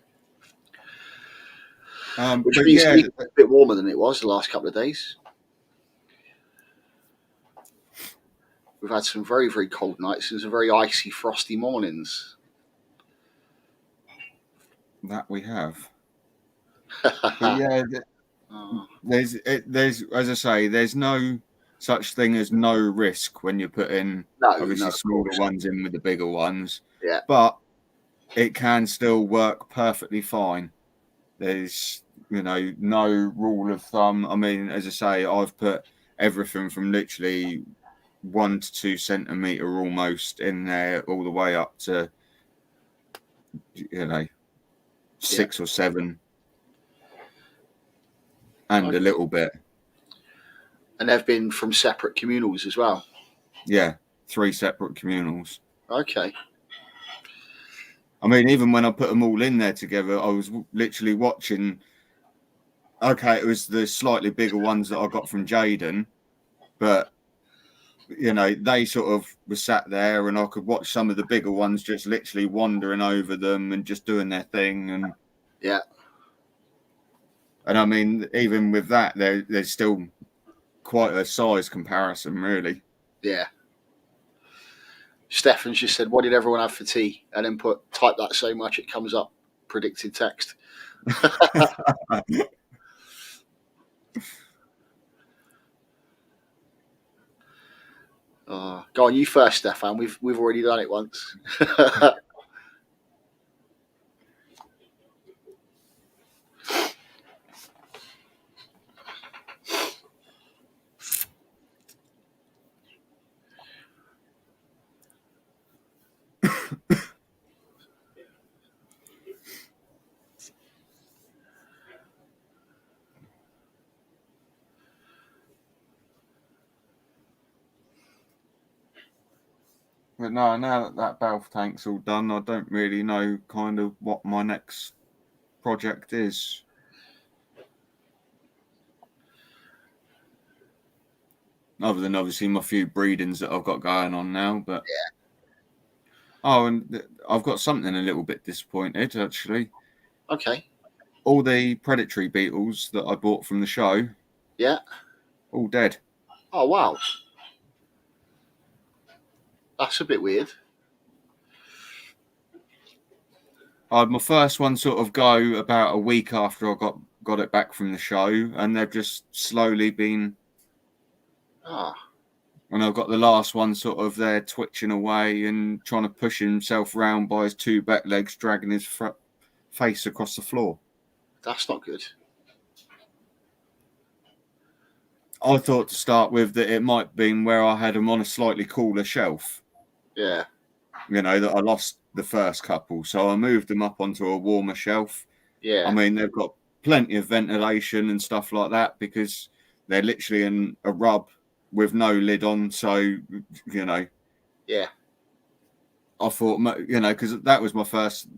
which means it's a bit warmer than it was the last couple of days. We've had some very, very cold nights and some very icy, frosty mornings. That we have. But yeah, there's as I say, there's no such thing as no risk when you put in obviously smaller ones in with the bigger ones. Yeah. But it can still work perfectly fine. There's no rule of thumb. I mean, as I say, I've put everything from literally 1 to 2 centimeter almost in there, all the way up to 6 or 7, and a little bit. And they've been from separate communals as well. Yeah, 3 separate communals. Okay. I mean, even when I put them all in there together, I was literally watching. Okay, it was the slightly bigger ones that I got from Jaden, but they sort of were sat there, and I could watch some of the bigger ones just literally wandering over them and just doing their thing. And yeah. And I mean, even with that, there's still quite a size comparison, really. Yeah. Stefan's just said, "What did everyone have for tea?" And then type that so much it comes up predicted text. Go on, you first, Stefan. We've already done it once. But no, now that valve tank's all done, I don't really know kind of what my next project is. Other than obviously my few breedings that I've got going on now, but yeah. Oh, and I've got something a little bit disappointed actually. Okay. All the predatory beetles that I bought from the show, yeah, all dead. Oh wow, that's a bit weird. I had my first one sort of go about a week after I got it back from the show, and they've just slowly been. And I've got the last one sort of there twitching away and trying to push himself round by his 2 back legs, dragging his face across the floor. That's not good. I thought to start with that it might have been where I had them on a slightly cooler shelf. Yeah. That I lost the first couple. So I moved them up onto a warmer shelf. Yeah. I mean, they've got plenty of ventilation and stuff like that because they're literally in a rub with no lid on. So, Yeah. I thought, because that was my first,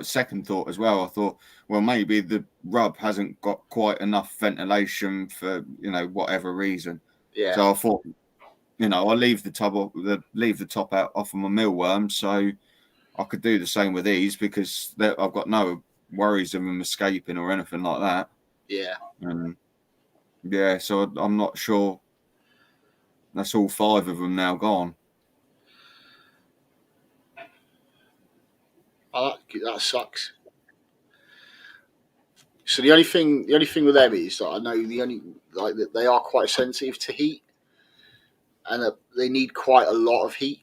second thought as well. I thought, well, maybe the rub hasn't got quite enough ventilation for, whatever reason. Yeah. So I thought, I leave the top out off of my mealworms, so I could do the same with these because I've got no worries of them escaping or anything like that. Yeah. Yeah, so I'm not sure. That's all 5 of them now gone. Oh, that sucks. So the only thing with them is that I know that they are quite sensitive to heat, and that they need quite a lot of heat.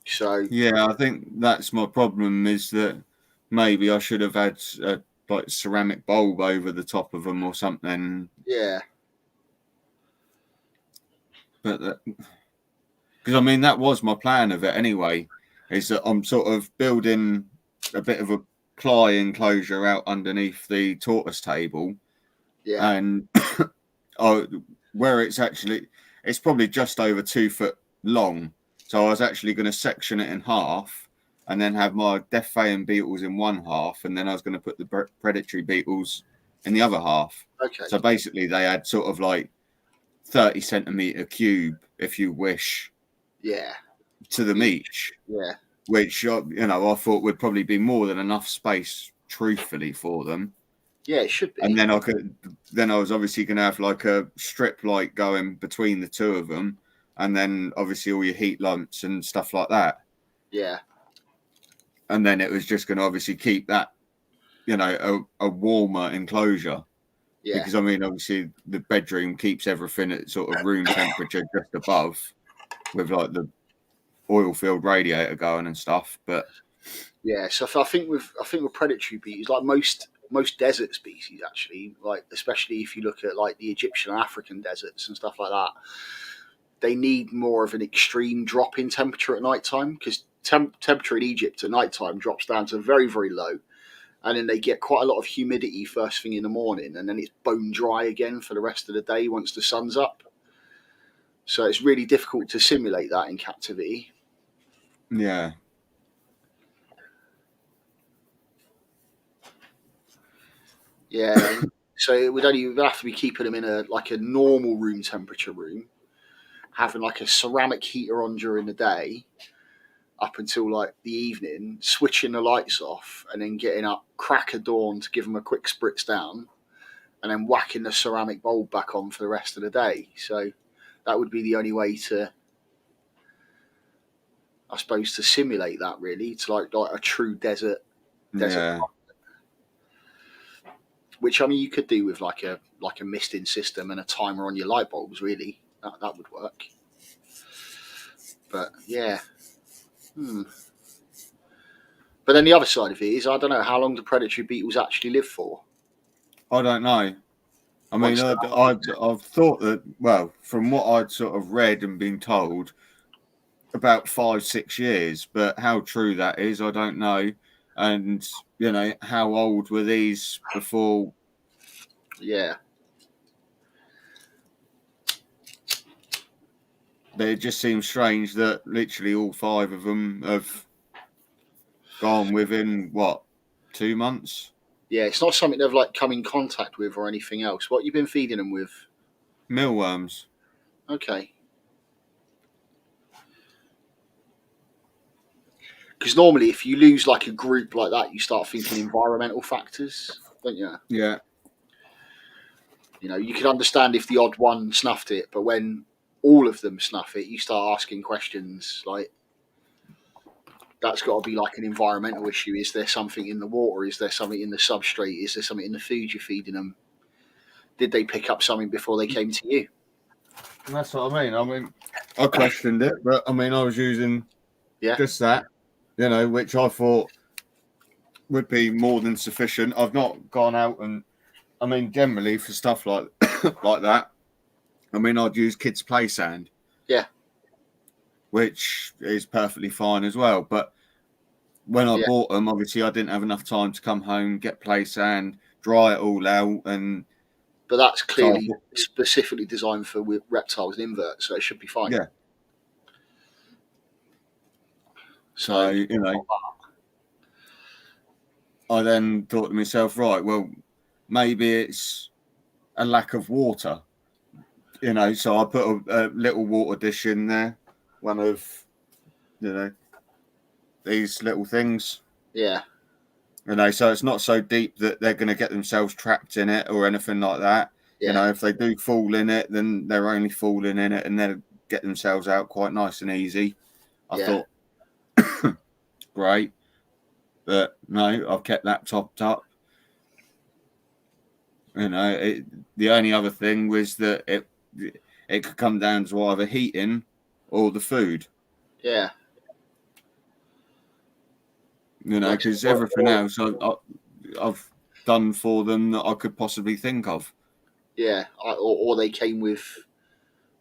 So Yeah, I think that's my problem, is that maybe I should have had a like ceramic bulb over the top of them or something. yeah, But because I mean, that was my plan of it anyway, is that I'm sort of building a bit of a ply enclosure out underneath the tortoise table, yeah, and where it's probably just over 2 foot long. So I was actually going to section it in half and then have my Death Faian beetles in one half, and then I was going to put the predatory beetles in the other half. okay, So basically they had sort of like 30 centimeter cube, if you wish, yeah, to them each, yeah, which I thought would probably be more than enough space, truthfully, for them. yeah. It should be. And then I was obviously going to have like a strip light going between the two of them, and then obviously all your heat lumps and stuff like that. Yeah, And then it was just going to obviously keep that, a warmer enclosure. yeah, Because I mean, obviously the bedroom keeps everything at sort of room temperature just above, with like the oil filled radiator going and stuff. But yeah. So I think with predatory beetles, like most desert species, actually, like especially if you look at like the Egyptian and African deserts and stuff like that, they need more of an extreme drop in temperature at night time, because temperature in Egypt at night time drops down to very, very low, and then they get quite a lot of humidity first thing in the morning, and then it's bone dry again for the rest of the day once the sun's up. So it's really difficult to simulate that in captivity. yeah, Yeah. So it would only have to be keeping them in a normal room temperature room, having like a ceramic heater on during the day up until like the evening, switching the lights off, and then getting up crack of dawn to give them a quick spritz down, and then whacking the ceramic bulb back on for the rest of the day. So that would be the only way to, I suppose, to simulate that, really. It's like a true desert, yeah. which I mean you could do with like a misting system and a timer on your light bulbs. Really, that would work. But yeah. But then the other side of it is, I don't know how long do predatory beetles actually live for. I don't know. I mean, I've thought that, well, from what I'd sort of read and been told, about 5-6 years, but how true that is, I don't know. And, how old were these before? Yeah, It just seems strange that literally all 5 of them have gone within, 2 months? yeah. It's not something they've like come in contact with or anything else. What you been feeding them with? Mealworms. Okay. Because normally, if you lose like a group like that, you start thinking environmental factors, don't you? Yeah. You can understand if the odd one snuffed it, but when all of them snuff it, you start asking questions like, that's got to be like an environmental issue. Is there something in the water? Is there something in the substrate? Is there something in the food you're feeding them? Did they pick up something before they came to you? That's what I mean. I questioned it, but I was using just that, which I thought would be more than sufficient. I've not gone out and, generally for stuff like like that, I'd use kids' play sand. Yeah. Which is perfectly fine as well. But when I bought them, obviously I didn't have enough time to come home, get play sand, dry it all out, But that's clearly specifically designed for reptiles and inverts, so it should be fine. Yeah. So, I then thought to myself, right, well, maybe it's a lack of water, so I put a little water dish in there, one of, these little things. Yeah. So it's not so deep that they're going to get themselves trapped in it or anything like that. Yeah. If they do fall in it, then they're only falling in it and they'll get themselves out quite nice and easy. I thought, great. But no, I've kept that topped up. You know, the only other thing was that it could come down to either heating or the food. Yeah. You know, Like, because everything else I've done for them that I could possibly think of. yeah, or they came with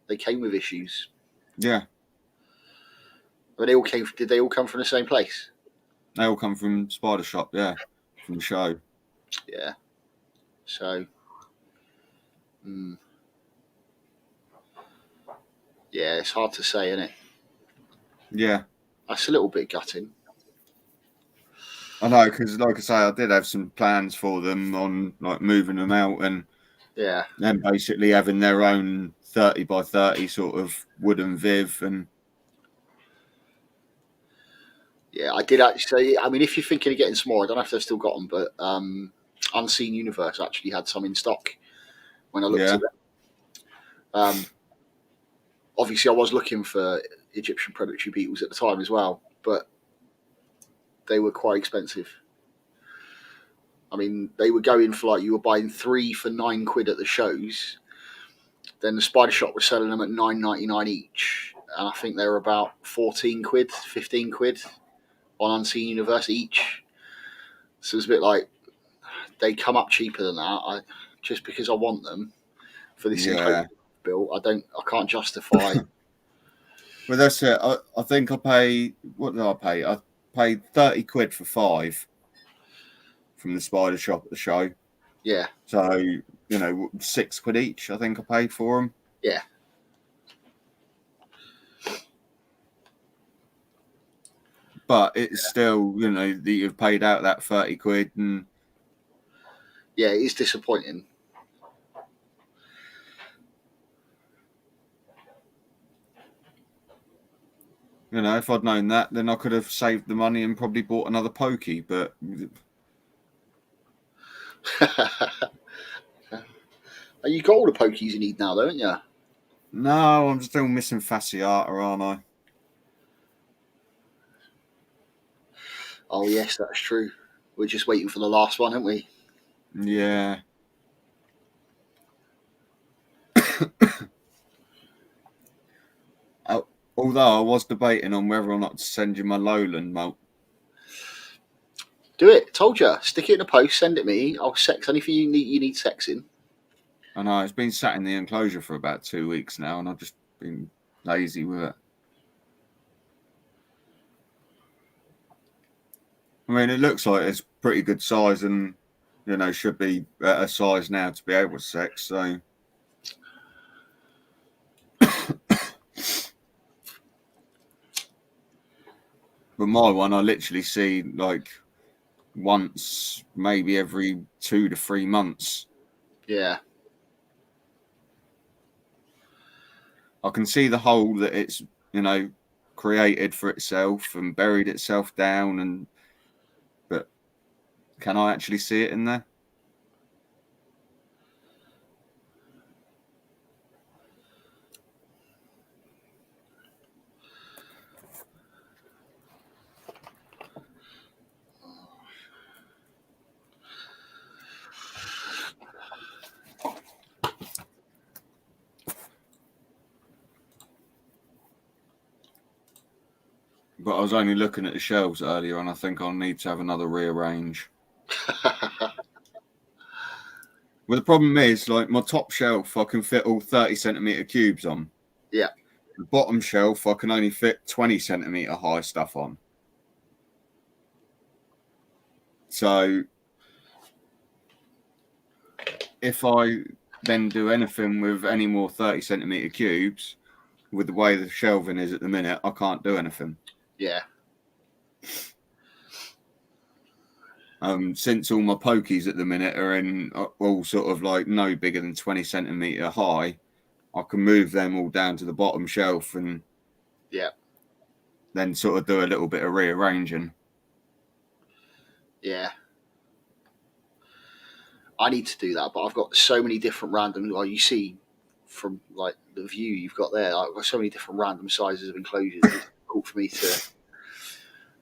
issues. Yeah, But they all came. Did they all come from the same place? they all come from Spider Shop. Yeah, from the show. Yeah. So. Yeah, it's hard to say, isn't it? Yeah, That's a little bit gutting. I know, because like I say, I did have some plans for them on like moving them out and Yeah. then basically having their own 30 by 30 sort of wooden Viv. And Yeah, I did actually. I mean, if you're thinking of getting some more, I don't know if they've still got them, but Unseen Universe actually had some in stock when I looked yeah, at them. Obviously, I was looking for Egyptian predatory beetles at the time as well, but they were quite expensive. I mean, they were going for like you were buying 3 for £9 at the shows. Then the Spider Shop was selling them at £9.99 each, and I think they were about £14, £15 on Unseen Universe each. So it's a bit like they come up cheaper than that. Just because I want them for this yeah. enclosure built, I can't justify. Well, that's it. I think I pay. What did I pay? I paid 30 quid for 5 from the Spider Shop at the show. Yeah, So, you know, 6 quid each, I think I paid for them. yeah, But it's still, you know, that you've paid out that 30 quid. And yeah. It is disappointing. you know, if I'd known that, then I could have saved the money and probably bought another pokey. But You got all the pokies you need now, though, haven't you? no, I'm still missing Fasciata, aren't I? Oh yes, that's true. We're just waiting for the last one, aren't we? Yeah. Although I was debating on whether or not to send you my Lowland molt. Do it. Told you. Stick it in the post. Send it me. I'll sex anything you need. You need sexing. I know it's been sat in the enclosure for about 2 weeks now, and I've just been lazy with it. I mean, it looks like it's pretty good size, and you know, should be at a size now to be able to sex. So, but my one, I literally see like once, maybe every 2 to 3 months. Yeah. I can see the hole that it's, you know, created for itself and buried itself down, but can I actually see it in there? But I was only looking at the shelves earlier, and I think I'll need to have another rearrange. Well, the problem is, like, my top shelf, I can fit all 30 centimetre cubes on. Yeah. The bottom shelf, I can only fit 20 centimetre high stuff on. So, if I then do anything with any more 30 centimetre cubes, with the way the shelving is at the minute, I can't do anything. Yeah. Since all my pokies at the minute are in all sort of like no bigger than 20 centimetre high, I can move them all down to the bottom shelf and Yeah. then sort of do a little bit of rearranging. Yeah. I need to do that, but I've got so many different random. Like you see from like the view you've got there, I've got so many different random sizes of enclosures. It's difficult for me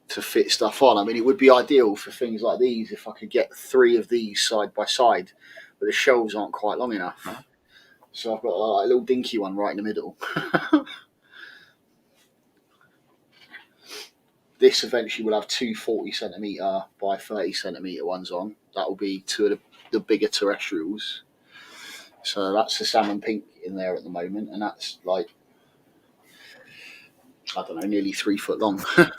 to fit stuff on. I mean, it would be ideal for things like these if I could get 3 of these side by side, but the shelves aren't quite long enough. So I've got a little dinky one right in the middle. This eventually will have 2 40cm by 30cm ones on. That will be 2 of the bigger terrestrials. So that's the salmon pink in there at the moment, and that's like, I don't know, nearly 3 foot long. Go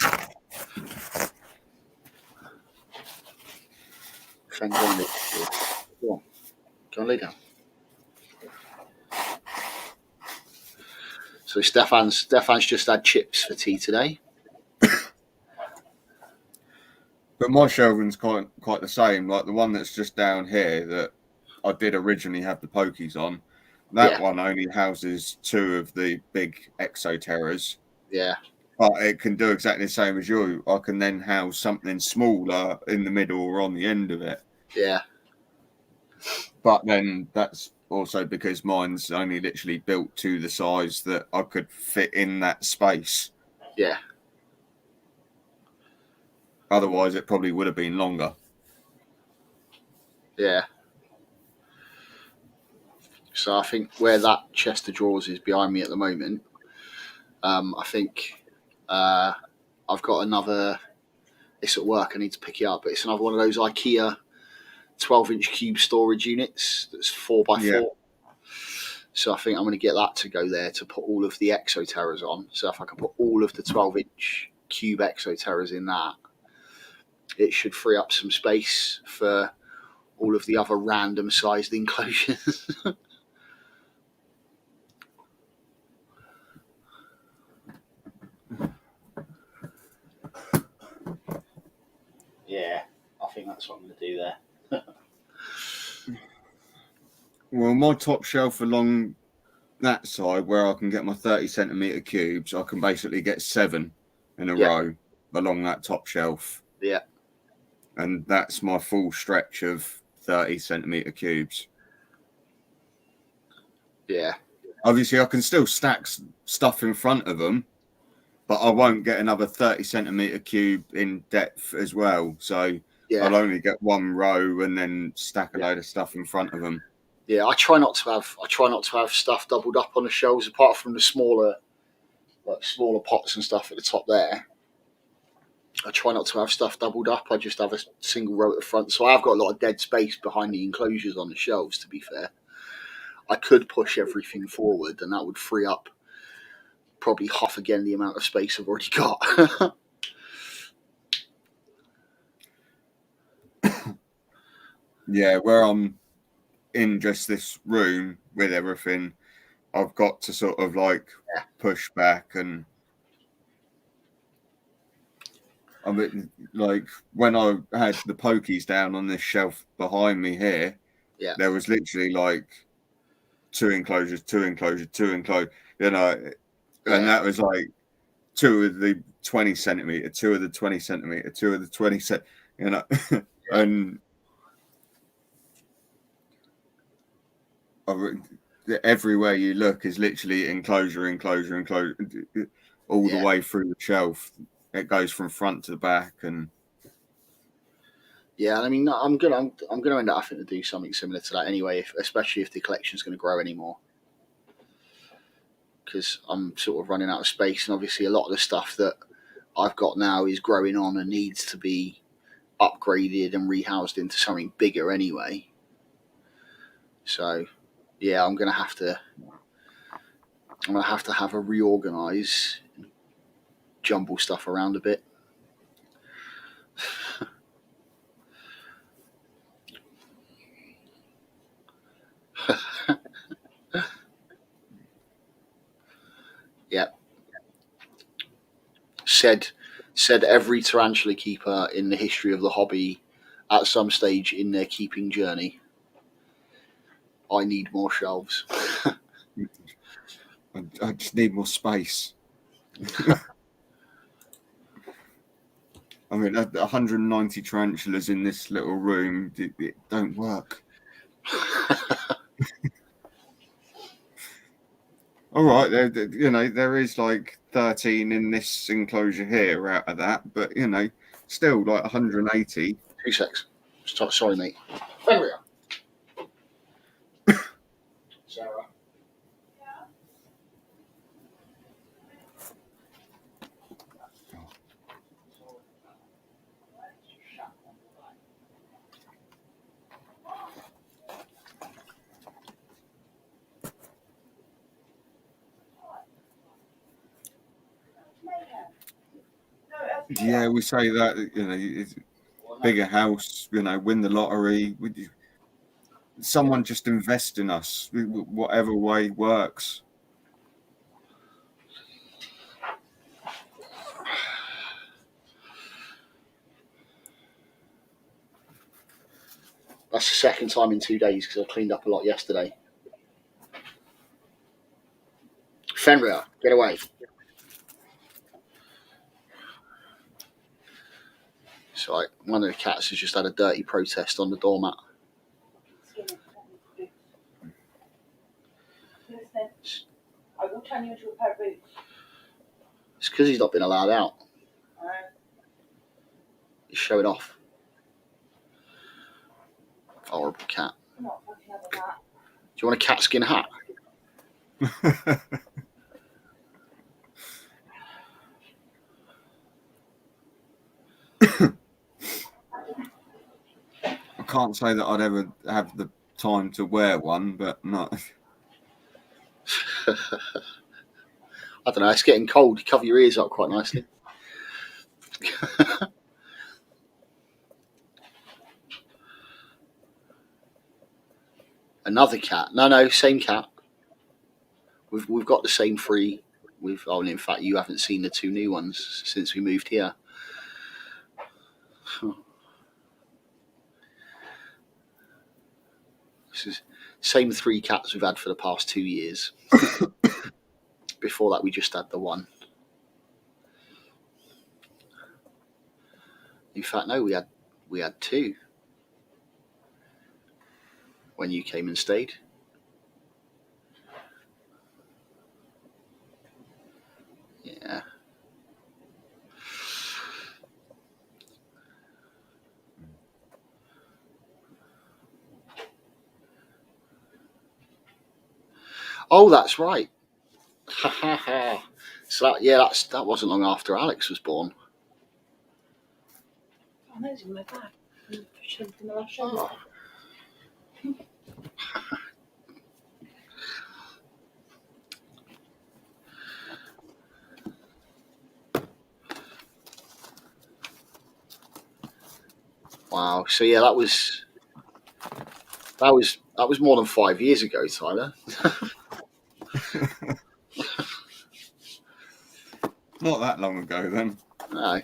on, go and lay down. So Stefan's just had chips for tea today. But my shelving's quite the same. Like the one that's just down here that I did originally have the pokies on. That one only houses 2 of the big Exoterras. Yeah. But it can do exactly the same as you. I can then house something smaller in the middle or on the end of it. Yeah. But then that's also because mine's only literally built to the size that I could fit in that space. Yeah. Otherwise, it probably would have been longer. Yeah. So I think where that chest of drawers is behind me at the moment, I think I've got another. It's at work. I need to pick it up, but it's another one of those IKEA 12-inch cube storage units that's 4x4. Yeah. So I think I'm going to get that to go there to put all of the Exoterras on. So if I can put all of the 12-inch cube Exoterras in that, it should free up some space for all of the other random sized enclosures. Yeah, I think that's what I'm going to do there. Well, my top shelf along that side where I can get my 30cm cubes, I can basically get 7 in a row along that top shelf. Yeah. And that's my full stretch of 30cm cubes. Yeah. Obviously, I can still stack stuff in front of them, but I won't get another 30cm cube in depth as well. So I'll only get 1 row and then stack a load of stuff in front of them. Yeah, I try not to have stuff doubled up on the shelves, apart from the smaller pots and stuff at the top there. I try not to have stuff doubled up. I just have a single row at the front. So I've got a lot of dead space behind the enclosures on the shelves, to be fair. I could push everything forward and that would free up probably half again the amount of space I've already got. Yeah, where I'm in just this room with everything, I've got to sort of like push back. And I mean, like when I had the pokies down on this shelf behind me here, there was literally like 2 enclosures, 2 enclosures, 2 enclosures, you know, and that was like 2 of the 20cm, 2 of the 20cm, 2 of the 20cm, you know, and everywhere you look is literally enclosure, all the way through the shelf. It goes from front to the back, and I mean, I'm gonna end up having to do something similar to that anyway, especially if the collection's going to grow anymore, because I'm sort of running out of space, and obviously a lot of the stuff that I've got now is growing on and needs to be upgraded and rehoused into something bigger anyway. So I'm gonna have to have a reorganize, jumble stuff around a bit. Said every tarantula keeper in the history of the hobby at some stage in their keeping journey. I need more shelves. I just need more space. I mean, 190 tarantulas in this little room, it don't work. All right, there is like 13 in this enclosure here out of that, but still like 180. 2 secs. Sorry, mate. Fenrir. Sarah. Yeah, we say that it's bigger house, win the lottery. Someone just invest in us, whatever way works. That's the second time in 2 days because I cleaned up a lot yesterday. Fenrir, get away. So one of the cats has just had a dirty protest on the doormat. I will turn you into a pair of boots. It's because he's not been allowed out. He's showing off. Horrible cat. I'm not fucking having that. Do you want a cat skin hat? I can't say that I'd ever have the time to wear one, but no. I don't know. It's getting cold. You cover your ears up quite nicely. Another cat. No, same cat. We've got the same three. In fact, you haven't seen the 2 new ones since we moved here. This is same 3 cats we've had for the past 2 years. Before that, we just had the one. In fact, no, we had 2 when you came and stayed. Yeah. Oh, that's right. Ha ha ha. So that wasn't long after Alex was born. Oh, no, it's in my bag. You should have been the last show. Oh. Wow. So yeah, that was more than 5 years ago, Tyler. Not that long ago, then. No.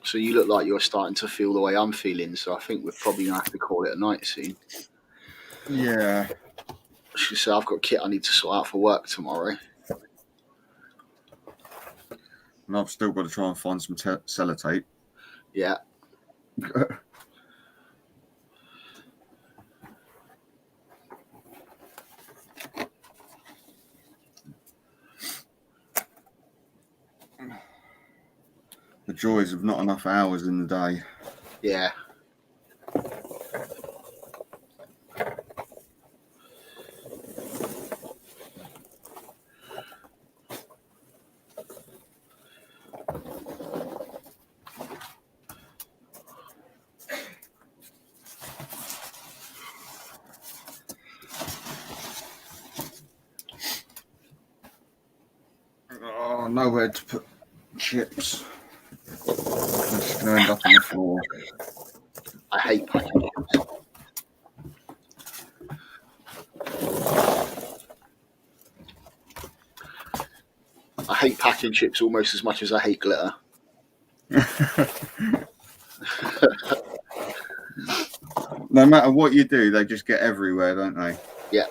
So you look like you're starting to feel the way I'm feeling. So I think we're probably gonna have to call it a night soon. Yeah. She said, I've got a kit I need to sort out for work tomorrow. And I've still got to try and find some sellotape. Yeah. The joys of not enough hours in the day. Yeah. Oh, nowhere to put chips. I'm just going to end up on the floor. I hate packing chips. I hate packing chips almost as much as I hate glitter. No matter what you do, they just get everywhere, don't they? Yeah.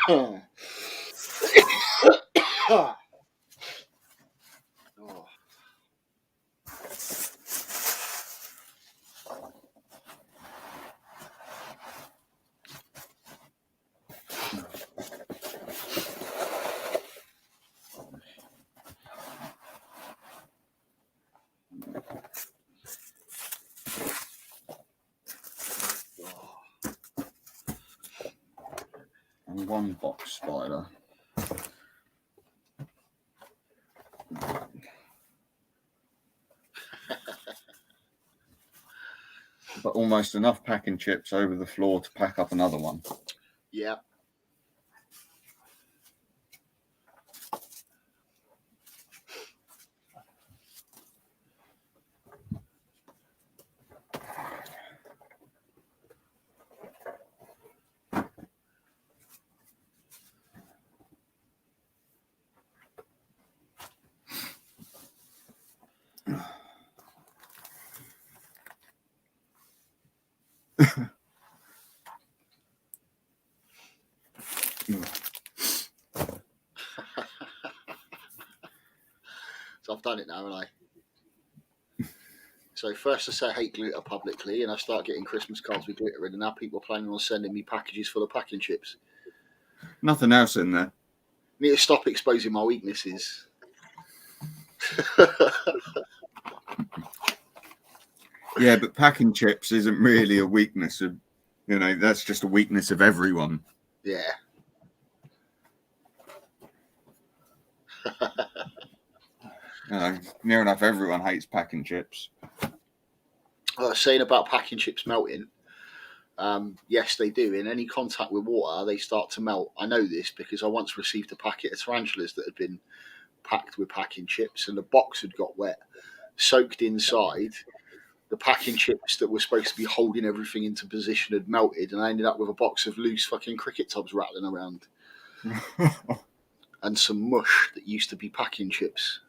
Oh. And one box spider. But almost enough packing chips over the floor to pack up another one. Yeah. So I've done it now, haven't I? So first I say I hate glitter publicly, and I start getting Christmas cards with glitter in, and now people are planning on sending me packages full of packing chips. Nothing else in there. Need to stop exposing my weaknesses. Yeah, but packing chips isn't really a weakness of, that's just a weakness of everyone. Yeah. Near enough everyone hates packing chips. Saying about packing chips melting, yes, they do. In any contact with water, they start to melt. I know this because I once received a packet of tarantulas that had been packed with packing chips, and the box had got wet, soaked inside. The packing chips that were supposed to be holding everything into position had melted, and I ended up with a box of loose fucking cricket tubs rattling around and some mush that used to be packing chips.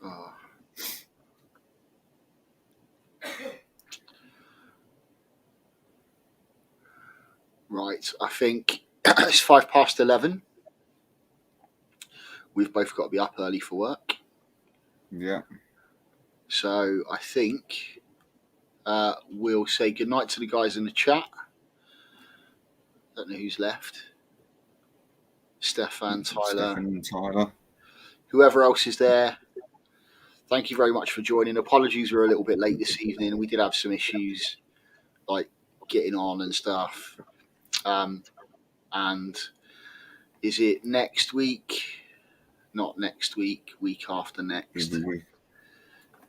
Oh. Right, I think it's 11:05. We've both got to be up early for work. Yeah. So I think we'll say goodnight to the guys in the chat. Don't know who's left. Stefan, Tyler. Stefan and Tyler. Whoever else is there. Thank you very much for joining. Apologies, we're a little bit late this evening. We did have some issues like getting on and stuff. And is it next week? Not next week, week after next.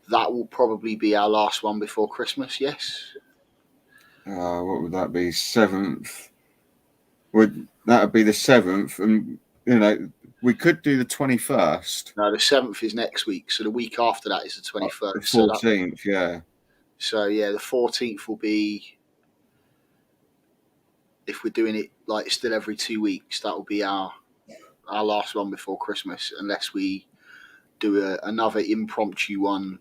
That will probably be our last one before Christmas, yes? What would that be? 7th? That would be the 7th. And, we could do the 21st. No, the 7th is next week. So the week after that is the 21st. The 14th, yeah. So, yeah, the 14th will be, if we're doing it like still every 2 weeks, that will be our last one before Christmas, unless we do another impromptu one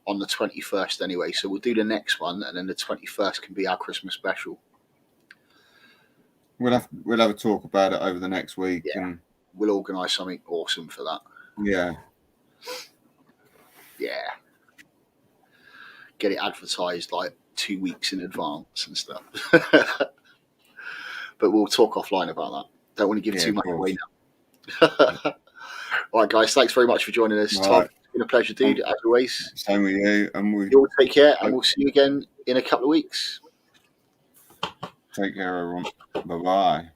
on the 21st anyway. So we'll do the next one, and then the 21st can be our Christmas special. We'll have a talk about it over the next week. Yeah. And we'll organise something awesome for that. Yeah. Yeah. Get it advertised like 2 weeks in advance and stuff. But we'll talk offline about that. Don't want to give too much away now. All right, guys. Thanks very much for joining us. Tom, it's been a pleasure, dude, as always. Same with you. And you all take care, and we'll see you again in a couple of weeks. Take care, everyone. Bye-bye.